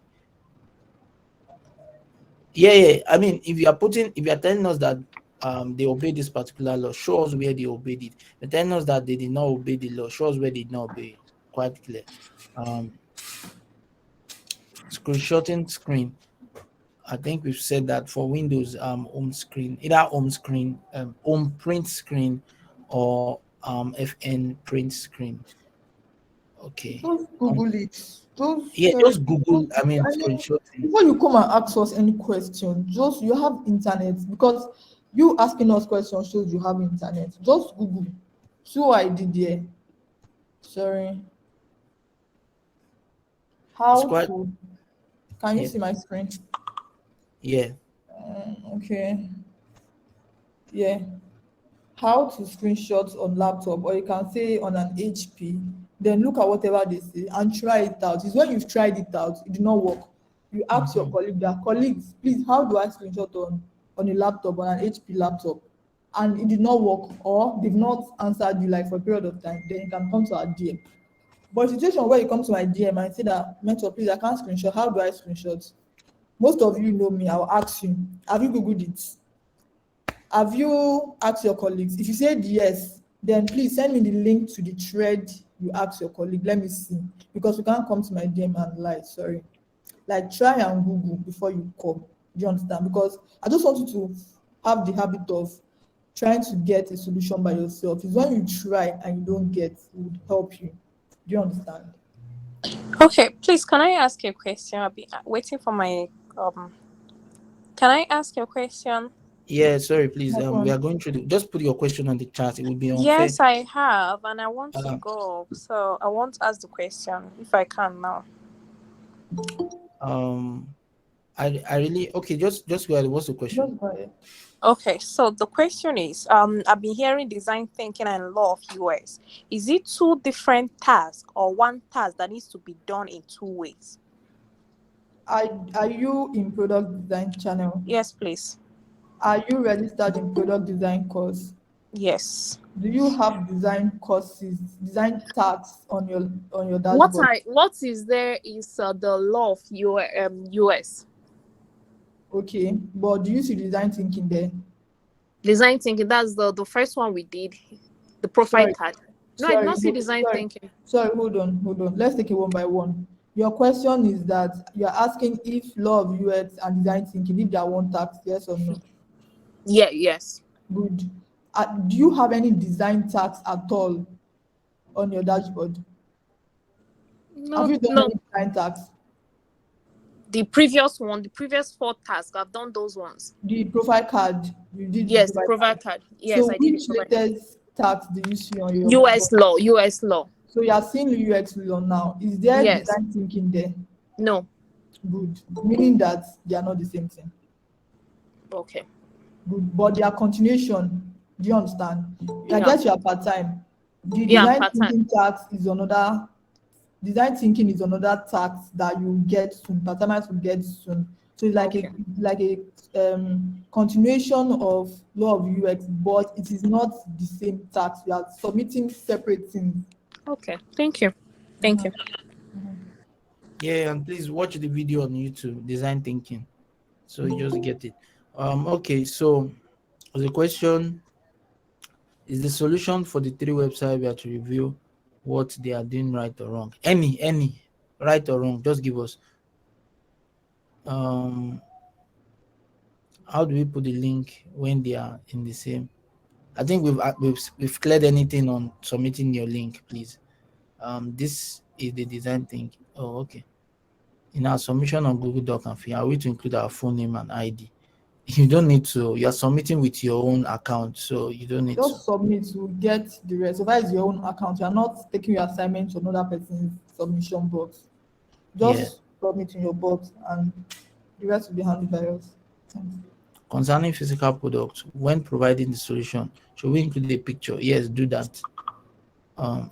Yeah. I mean, if you are telling us that they obeyed this particular law, show us where they obeyed it. If you're telling us that they did not obey the law, show us where they did not obey it. Quite clear. Screenshotting screen. I think we've said that for Windows home screen, either home print screen or FN print screen. Okay. Just Google it. Just Google, I mean, screenshotting. Before you come and ask us any question, just you have internet, because you asking us questions shows you have internet. Just Google. See what I did there. Sorry. Can you see my screen? Yeah. Okay. Yeah. How to screenshot on laptop, or you can say on an HP, then look at whatever they say and try it out. It's when you've tried it out, it did not work. You ask your colleagues, please, how do I screenshot on a laptop, on an HP laptop? And it did not work, or they've not answered you like for a period of time, then you can come to our DM. But situation where you come to my DM and say that, mentor, please, I can't screenshot. How do I screenshot? Most of you know me. I'll ask you, have you Googled it? Have you asked your colleagues? If you said yes, then please send me the link to the thread you asked your colleague. Let me see. Because you can't come to my DM and lie. Sorry. Like, try and Google before you come. Do you understand? Because I just want you to have the habit of trying to get a solution by yourself. It's when you try and you don't get, it would help you. Do you understand? Okay, please, can I ask you a question? I'll be waiting for my Can I ask you a question? Yeah, sorry, please. No We are problem. going through just put your question on the chat. It would be unfair. Yes, I have, and I want to Uh, go. So I want to ask the question if I can now. I really okay. Just go ahead. What's the question? Just go ahead. Okay, so the question is, I've been hearing design thinking and law of US. Is it two different tasks or one task that needs to be done in two ways? Are you in product design channel? Yes, please. Are you registered in product design course? Yes. Do you have design courses, design tasks on your dashboard? What is there is the law of US. Okay, but do you see design thinking there? Design thinking, that's the first one we did, the profile Sorry, card. No, I did not see no, design thinking. sorry, hold on. Let's take it one by one. Your question is that you're asking if law of UX and design thinking, if they are one task, yes or no? Yeah, yes. Good. Do you have any design tasks at all on your dashboard? Have No, you done no. any design tasks? The previous one, the previous four tasks, I've done those ones. The profile card, you did the Yes, the profile profile card. card. Yes, So I did the which profile card. latest tax do you see on your US board? law, US law. So you are seeing UX law now. Is there Yes. design thinking there? No. Good. Meaning that they are not the same thing. Okay. Good. But they are continuation. Do you understand? I Yeah. guess you are part-time. The Yeah, I'm design part-time. thinking tax is another design thinking is another tax that you get soon. Part-timers will get soon. So it's Okay. like a continuation of law of UX, but it is not the same tax. You are submitting separate things. Okay. Thank you. Thank you. Yeah, and please watch the video on YouTube, design thinking, so you just get it. Okay, so the question is: the solution for the three websites we have to review what they are doing right or wrong. Any right or wrong, just give us. How do we put the link when they are in the same? I think we've cleared anything on submitting your link, please. This is the design thing. Oh, okay. In our submission on Google Doc and Figma, are we to include our full name and ID? You don't need to. You are submitting with your own account, so you don't need to. Just submit to get the rest. So that is your own account. You are not taking your assignment to another person's submission box. Yeah. Just submit in your box and the rest will be handled by us. Thanks. Concerning physical products, when providing the solution, should we include a picture? Yes, do that.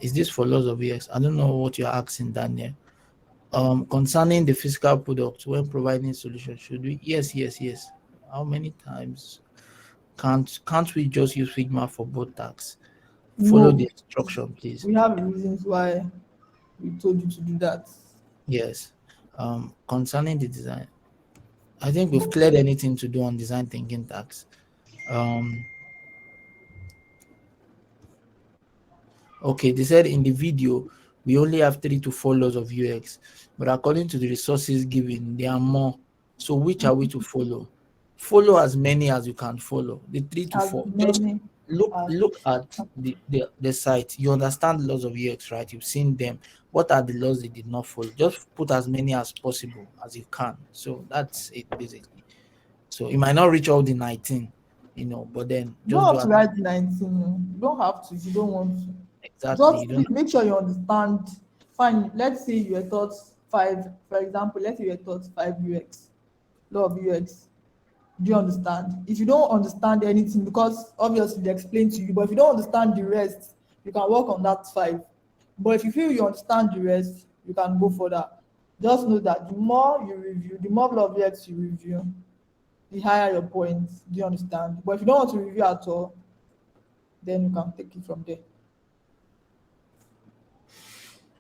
Is this for loss of UX? I don't know what you're asking, Daniel. Concerning the physical product, when providing solution, should we? Yes. How many times? Can't we just use Figma for both tasks? Follow the No, instruction, please. we have reasons why we told you to do that. Yes. Concerning the design, I think we've cleared anything to do on design thinking tax. Okay, they said in the video we only have 3 to 4 laws of UX, but according to the resources given, there are more. So which are we to follow? Follow as many as you can follow. The 3 to As 4. Just many as look at the site. You understand the laws of UX, right? You've seen them. What are the laws they did not follow? Just put as many as possible as you can. So that's it basically. So it might not reach all the 19, but then you don't just do have to as write 19. No. You don't have to if you don't want to. exactly. Just You don't. please make sure you understand. Fine, let's say you were taught 5, for example, let's say you were taught 5 UX, law of UX. Do you understand? If you don't understand anything, because obviously they explain to you, but if you don't understand the rest, you can work on that 5. But if you feel you understand the rest, you can go further. Just know that the more you review, the more law of UX you review, the higher your points. Do you understand? But if you don't want to review at all, then you can take it from there.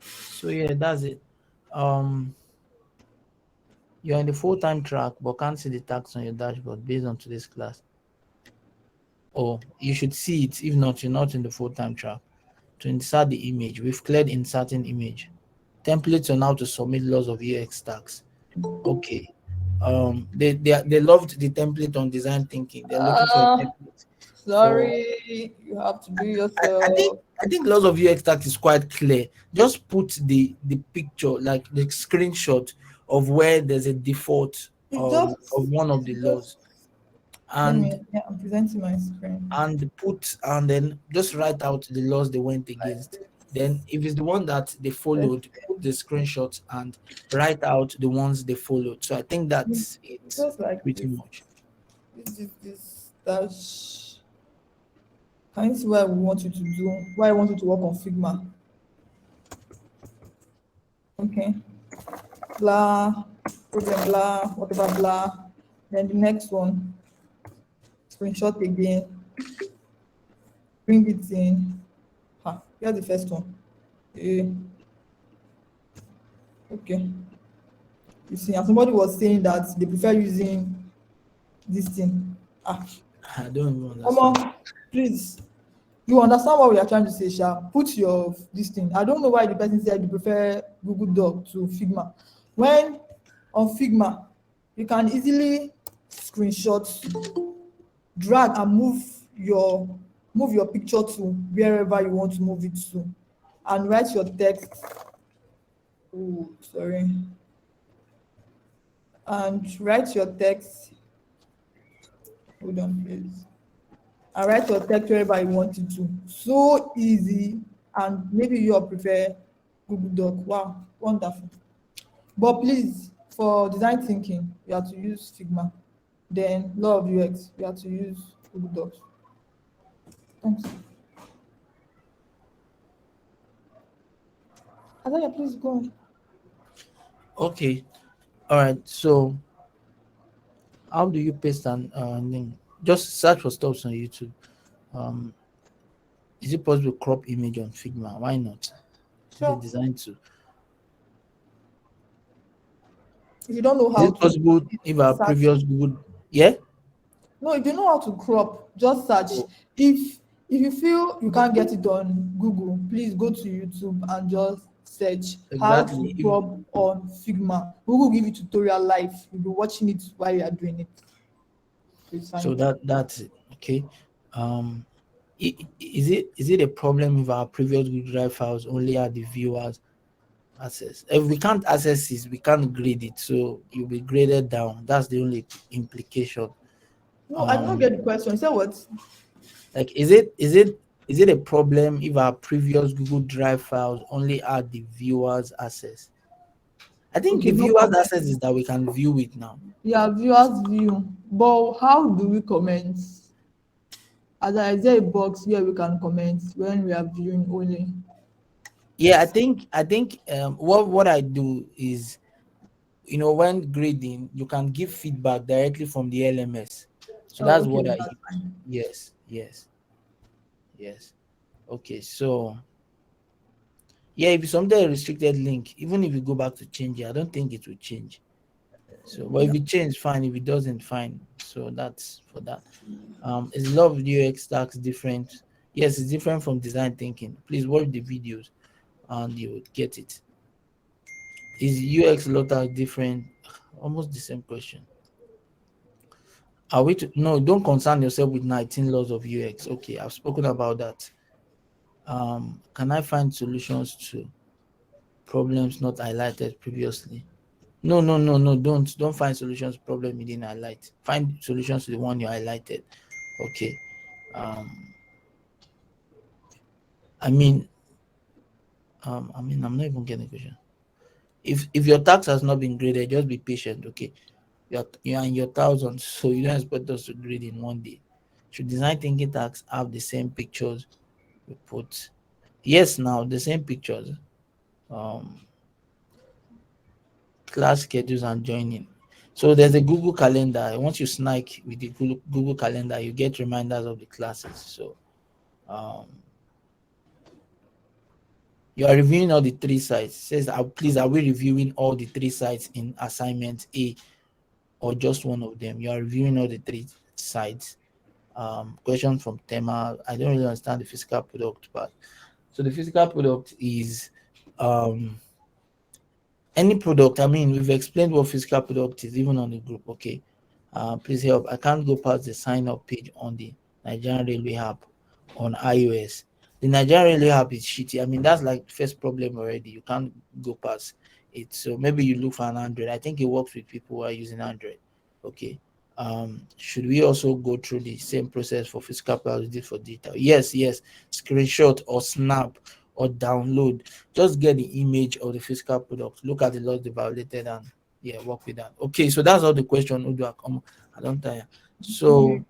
So yeah, that's it. You're in the full-time track but can't see the tax on your dashboard based on today's class. Or you should see it. If not, you're not in the full-time track. To insert the image, we've cleared inserting image. Templates on how to submit laws of UX tax. Okay. They loved the template on design thinking. They're looking for a template. Sorry, you have to do yourself. I think laws of UX tax is quite clear. Just put the picture, like the screenshot of where there's a default It just, of one of the laws, let me, and I'm presenting my screen. and then just write out the laws they went against. Then if it's the one that they followed, put the screenshots and write out the ones they followed. So I think that's it Just like pretty this. much. This dash. Can you see what I want you to do? Why I want you to work on Figma? Okay. Blah, problem blah, whatever blah. Then the next one, screenshot again, bring it in. Here's the first one. Okay. You see, and somebody was saying that they prefer using this thing. I don't even understand. Come on, please. You understand what we are trying to say, Sha? Put your this thing. I don't know why the person said you prefer Google Doc to Figma. When on Figma, you can easily screenshot, drag and move your picture to wherever you want to move it to, and write your text. Oh, sorry. And write your text. Hold on, please. And write your text wherever you want it to. So easy. And maybe you all prefer Google Doc. Wow, wonderful. But please, for design thinking, you have to use Figma. Then law of UX, you have to use Google Docs. Thanks. Azaya, please go on. Okay. All right. So how do you paste an link? Just search for stuff on YouTube. Is it possible to crop image on Figma? Why not? Sure. It's designed to. If you don't know Is how it to possible if our search. previous Google? Yeah. No, if you know how to crop, just search. If you feel you can't get it on Google, please go to YouTube and just search how to Exactly. crop on Figma. Google give you tutorial live. You'll be watching it while you are doing it. It's fine. So that's it. Okay. Is it a problem if our previous Google Drive files only had the viewers access? If we can't access it, we can't grade it, so you'll be graded down. That's the only implication. No, I don't get the question. You said what? Like, is it a problem if our previous Google Drive files only had the viewers access? I think Okay, the no viewers problem. access is that we can view it now. Yeah, viewers view. But how do we comment? Is there a box where we can comment when we are viewing only? Yeah, I think what I do is, when grading, you can give feedback directly from the LMS. So Oh, that's okay, what I that's use. fine. Yes. Okay, so yeah, if it's something a restricted link, even if you go back to change it, I don't think it will change. So, but if it changes, fine. If it doesn't, fine. So that's for that. Is love UX tax different? Yes, it's different from design thinking. Please watch the videos and you would get it. Is UX law tax different? Almost the same question. Are we no, don't concern yourself with 19 laws of UX. Okay, I've spoken about that. Can I find solutions to problems not highlighted previously? No. Don't find solutions to problem you didn't highlight. Find solutions to the one you highlighted. Okay. I mean, I'm not even getting the question. If your tax has not been graded, just be patient. Okay. You're in your thousands, so you don't expect us to grade in one day. Should design thinking tax have the same pictures we put? Yes, now the same pictures. Class schedules and joining. So there's a Google Calendar. Once you snake with the Google Calendar, you get reminders of the classes. So you are reviewing all the 3 sites. It says, please, are we reviewing all the 3 sites in assignment A or just one of them? You are reviewing all the 3 sites. Question from Tema. I don't really understand the physical product part. So the physical product is any product. I mean, we've explained what physical product is even on the group. Okay. Please help. I can't go past the sign up page on the Nigerian Railway app on iOS. The Nigerian Railway app is shitty. I mean, that's like the first problem already. You can't go past it. So maybe you look for an Android. I think it works with people who are using Android. Okay. Should we also go through the same process for physical product as we did for digital? Yes. Screenshot or snap or download. Just get the image of the physical product, look at the laws they violated, and work with that. Okay, so that's all the question. I don't tire. So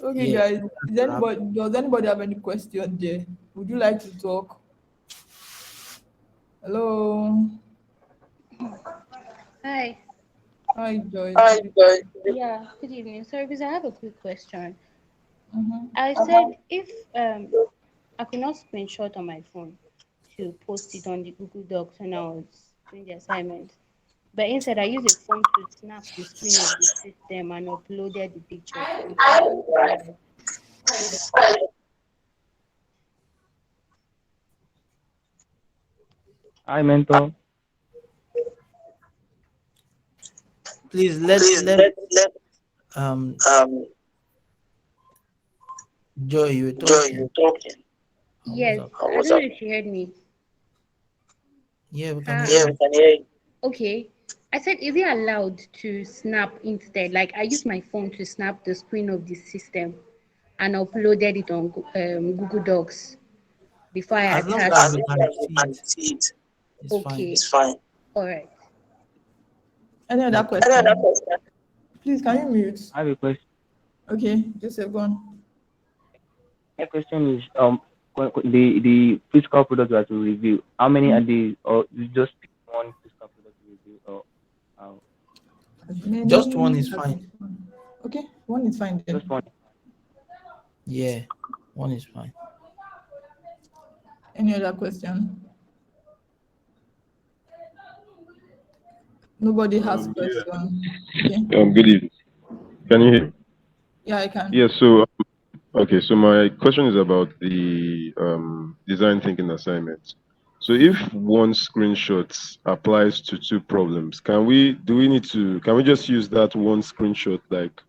Okay, guys. Does anybody have any question there? Would you like to talk? Hello. Hi. Hi, Joy. Yeah, good evening. Sorry, because I have a quick question. Mm-hmm. I said if I could not screenshot on my phone to post it on the Google Docs when I was doing the assignment, but instead I used a phone to snap the screen of the system and uploaded the picture. Please, I want to know that. Hi, mentor. Please let Joy, you were talking. Yes, I don't know if you heard me. Yeah, we can Hi. hear you. Okay. I said, is it allowed to snap instead? Like I used my phone to snap the screen of the system and uploaded it on Google Docs before I As long attached as you it. can see it, it's Okay. fine. All right. Any other Okay. question? Please, can you mute? I have a question. Okay, Joseph, go on. My question is the physical product that we review. How many are they, or you just pick one physical product to review, or As many Just one is as fine. you want. Okay, one is fine then. just one? Yeah, one is fine. Any other question? Nobody has question. Okay. Good evening. Can you hear? Yeah, I can. Yeah. So okay. So my question is about the design thinking assignment. So if one screenshot applies to two problems, can we just use that one screenshot like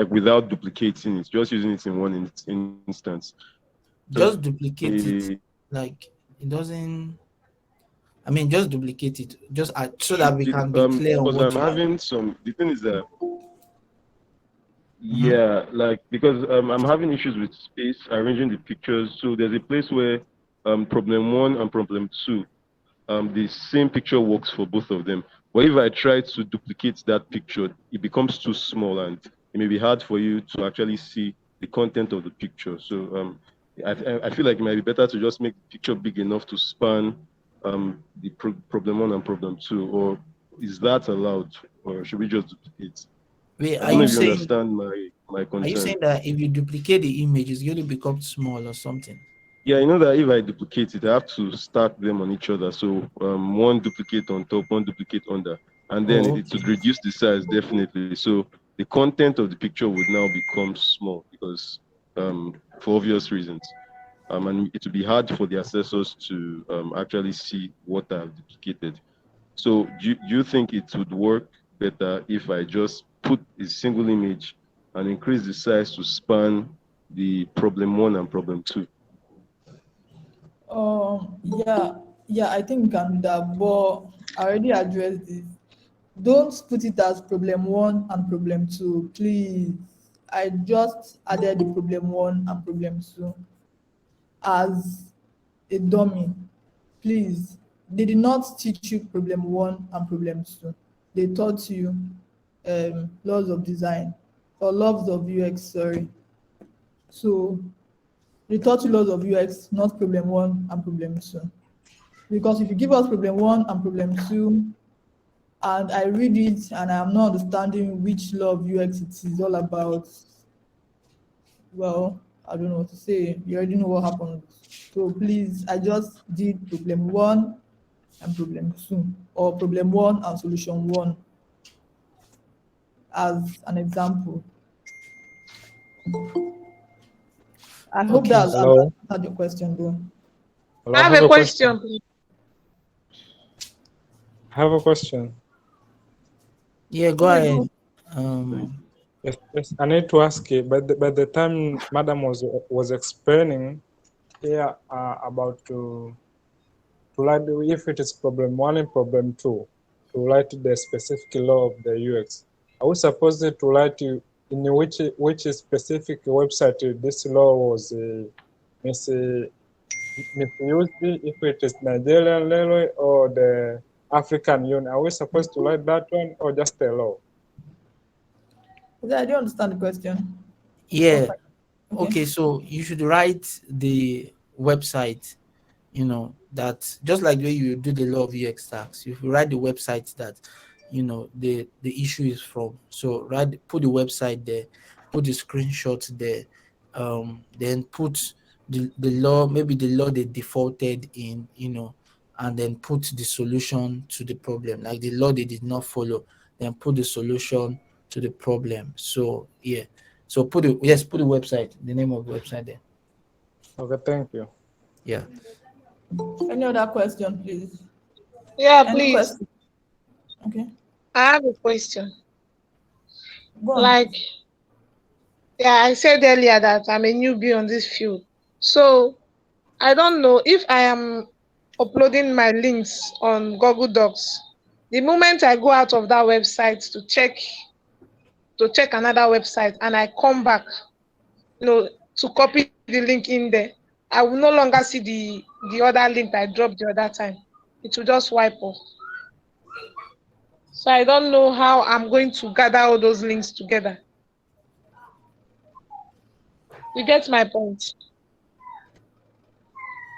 without duplicating it, just using it in one instance? Just duplicate it. Like it doesn't. I mean, just duplicate it. Just so that we can be clear on Because what I'm you are. having some. The thing is that Mhm. yeah, like because I'm having issues with space arranging the pictures. So there's a place where problem one and problem two, the same picture works for both of them. But if I try to duplicate that picture, it becomes too small and it may be hard for you to actually see the content of the picture. So I feel like it might be better to just make the picture big enough to span the problem one and problem two. Or is that allowed, or should we just duplicate? Wait, I are don't know you if you saying understand my are you concern. saying that if you duplicate the image, it's going to become small or something? Yeah, you know that if I duplicate it, I have to stack them on each other. So one duplicate on top, one duplicate under, and then Oh, it okay. would reduce the size definitely. So the content of the picture would now become small because for obvious reasons. And it would be hard for the assessors to actually see what I've duplicated. So do you think it would work better if I just put a single image and increase the size to span the problem one and problem two? Yeah, I think we can do that, but I already addressed this. Don't put it as problem one and problem two, please. I just added the problem one and problem two as a dummy. Please. They did not teach you problem one and problem two. They taught you laws of design or laws of UX, sorry. So they taught you laws of UX, not problem one and problem two. Because if you give us problem one and problem two, and I read it and I'm not understanding which law of UX it is all about, well, I don't know what to say. You already know what happened. So please, I just did problem one and problem two, or problem one and solution one as an example. I hope Okay. that Hello. answered your question, though. Hello, I I have have a a question. question, please. I have a question. Yeah, go Okay, ahead. go. Yes, yes. I need to ask you. By the time Madam was explaining here about to write if it is problem one and problem two, to write the specific law of the UX. I was supposed to write in which specific website this law misused if it is Nigerian railway or the African Union? Are we supposed to write that one or just a law? I don't understand the question. Yeah. Okay. Okay, so you should write the website, that just like the way you do the law of UX tax, you write the website that the issue is from. So put the website there, put the screenshot there, then put the law, maybe the law they defaulted in, and then put the solution to the problem, like the law they did not follow, then put the solution to the problem. So yeah, so put the website, the name of the website there. Okay, thank you. Yeah. Any other question, please? Yeah, Any please. question? Okay. I have a question. Go on. Like, yeah, I said earlier that I'm a newbie on this field. So I don't know if I am uploading my links on Google Docs. The moment I go out of that website to check another website and I come back, to copy the link in there, I will no longer see the other link I dropped the other time. It will just wipe off. So I don't know how I'm going to gather all those links together. You get my point?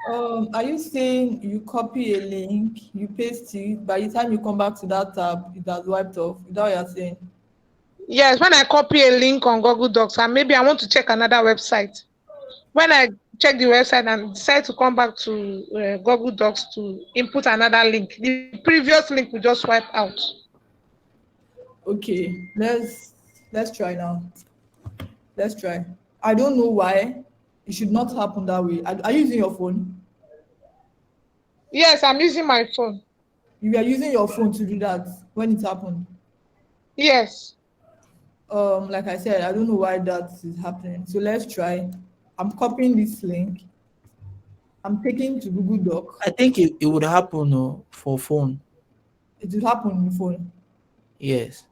Are you saying you copy a link, you paste it, by the time you come back to that tab, it has wiped off? Is that what you're saying? Yes, when I copy a link on Google Docs and maybe I want to check another website. When I check the website and decide to come back to Google Docs to input another link, the previous link will just wipe out. Okay, let's try now. Let's try. I don't know why it should not happen that way. Are you using your phone? Yes, I'm using my phone. You are using your phone to do that when it happened. Yes. Like I said, I don't know why that is happening. So let's try. I'm copying this link. I'm taking to Google Doc. I think it would happen for phone. It will happen on the phone. Yes.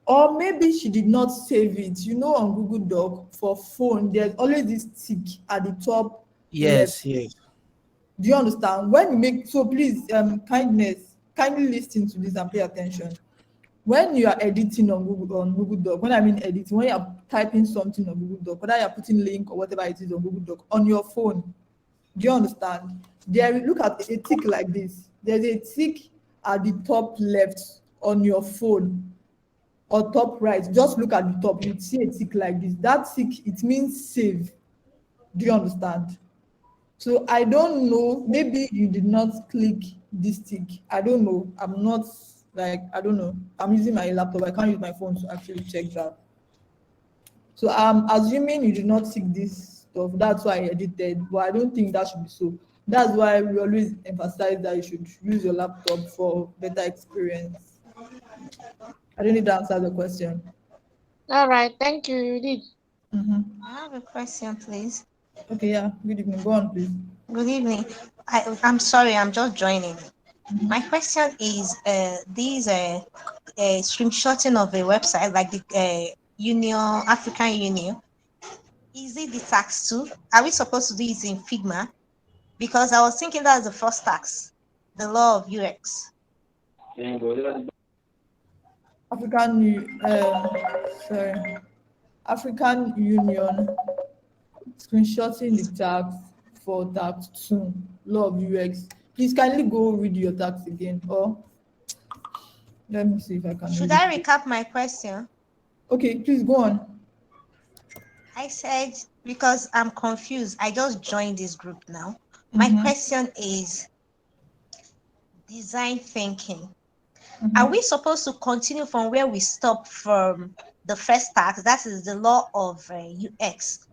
Or maybe she did not save it. On Google Doc for phone, there's always this tick at the top Yes, left. yes. Do you understand? When you make so please, kindly listen to this and pay attention. When you are editing on Google Doc, when I mean editing, when you are typing something on Google Doc, whether you are putting link or whatever it is on Google Doc on your phone, do you understand? Look at a tick like this. There's a tick at the top left on your phone or top right. Just look at the top. You see a tick like this. That tick, it means save. Do you understand? So I don't know. Maybe you did not click this tick. I don't know. I don't know. I'm using my laptop. I can't use my phone to actually check that. So I'm assuming you did not tick this stuff. That's why I edited. But I don't think that should be so. That's why we always emphasize that you should use your laptop for better experience. I don't need to answer the question. All right. Thank you. You did. I have a question, please. Okay, yeah. Good evening. Go on, please. Good evening. I'm sorry, I'm just joining. My question is, these screenshotting of a website like the African Union, is it the tax too? Are we supposed to do it in Figma? Because I was thinking that's the first tax, the law of UX. African Union screenshotting the tax for tax 2, law of UX. Please kindly go read your tax again, or let me see if I can. Should I recap my question? Okay, please go on. I said, because I'm confused, I just joined this group now. My question is design thinking. Are we supposed to continue from where we stopped from the first tax? That is the law of UX.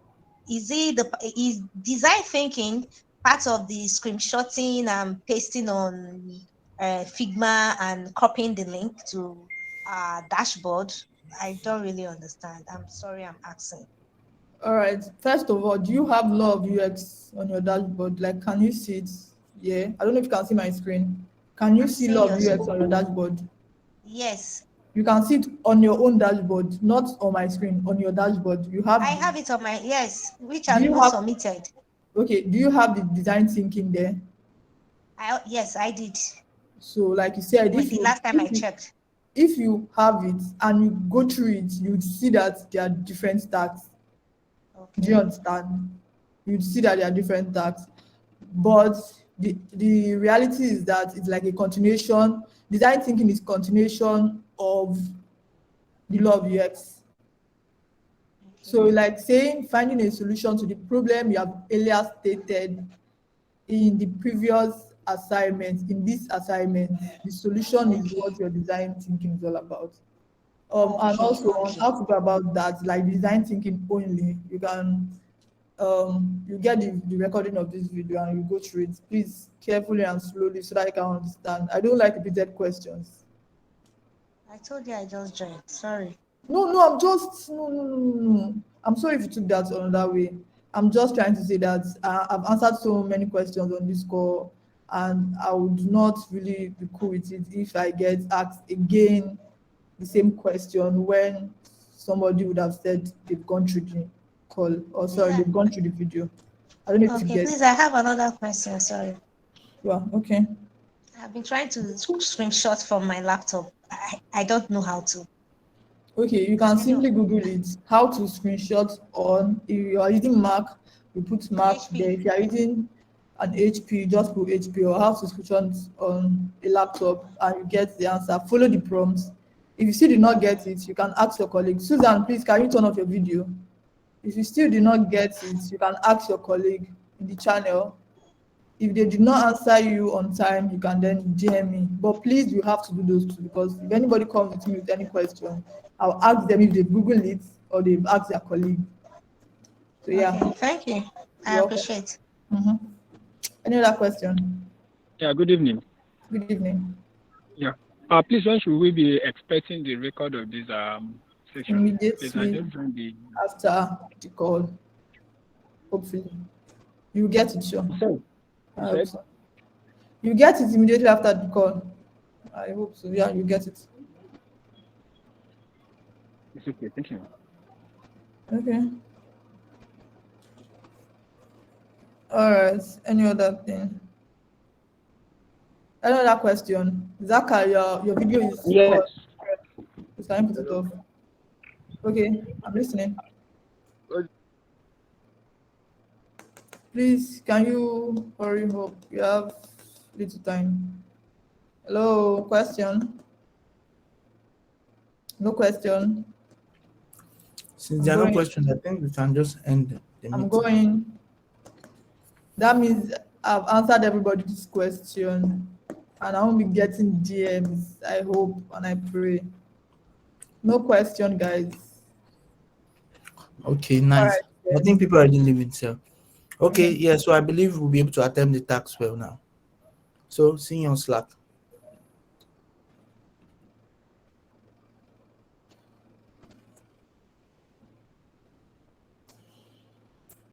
Is design thinking part of the screenshotting and pasting on Figma and copying the link to dashboard? I don't really understand. I'm sorry, I'm asking. All right. First of all, do you have law of UX on your dashboard? Like, can you see it? Yeah. I don't know if you can see my screen. Can you see law of UX on your dashboard? Yes. You can see it on your own dashboard, not on my screen, on your dashboard. You have. I have it on my, yes, which I've even submitted. Okay, do you have the design thinking there? Yes, I did. So like you said, When the last time I checked. if you have it and you go through it, you'd see that there are different tags. Do you Okay. understand? You'd see that there are different tags. But the reality is that it's like a continuation. Design thinking is continuation of the law of UX. So Okay. like saying finding a solution to the problem you have earlier stated in the previous assignment, in this assignment, the solution is what your design thinking is all about. And Okay. also on Okay. how to go about that, like design thinking only, you can you get the recording of this video and you go through it. Please carefully and slowly so that you can understand. I don't like repeated questions. I told you I just joined. Sorry. No, I'm just no. I'm sorry if you took that another way. I'm just trying to say that I've answered so many questions on this call, and I would not really be cool with it if I get asked again the same question when somebody would have said they've gone through the call, or sorry, Yeah. they've gone through the video. I don't know if you Okay, get. please, I have another question. Sorry. Well, okay. I've been trying to screenshot from my laptop. I don't know how to. Okay, you Can can anyone? simply Google it. How to screenshot on, if you are using Mac, you put Mac there. HP. If you are using an HP, just put HP, or how to screenshot on a laptop and you get the answer. Follow the prompts. If you still did not get it, you can ask your colleague. Susan, please, can you turn off your video? If you still did not get it, you can ask your colleague in the channel. If they did not answer you on time, you can then DM me. But please, you have to do those two, because if anybody comes with me with any question, I'll ask them if they've Googled it or they've asked their colleague. So yeah, Okay, thank you. I you're welcome. appreciate. Mhm. Any other question? Yeah, good evening. Good evening. Yeah. Please, when should we be expecting the record of this session? Please, I Immediately just joined the. after the call, hopefully. You get it, sure. So, I you hope said? so. You get it immediately after the call. I hope so. Yeah, you get it. It's okay. Thank you. Okay. All right. Any other thing? Any other question? Zaka, your video is on. Yes. Please, can you put it off? Okay, I'm listening. Please, can you hurry up? You have little time. Hello, question? No question. Since I'm there are no going. questions, I think we can just end the I'm meeting. going. That means I've answered everybody's question, and I won't be getting DMs. I hope and I pray. No question, guys. Okay, All nice. right. I Then. think people are already leaving, so. Okay, yeah, so I believe we'll be able to attempt the tax well now. So, see you on Slack.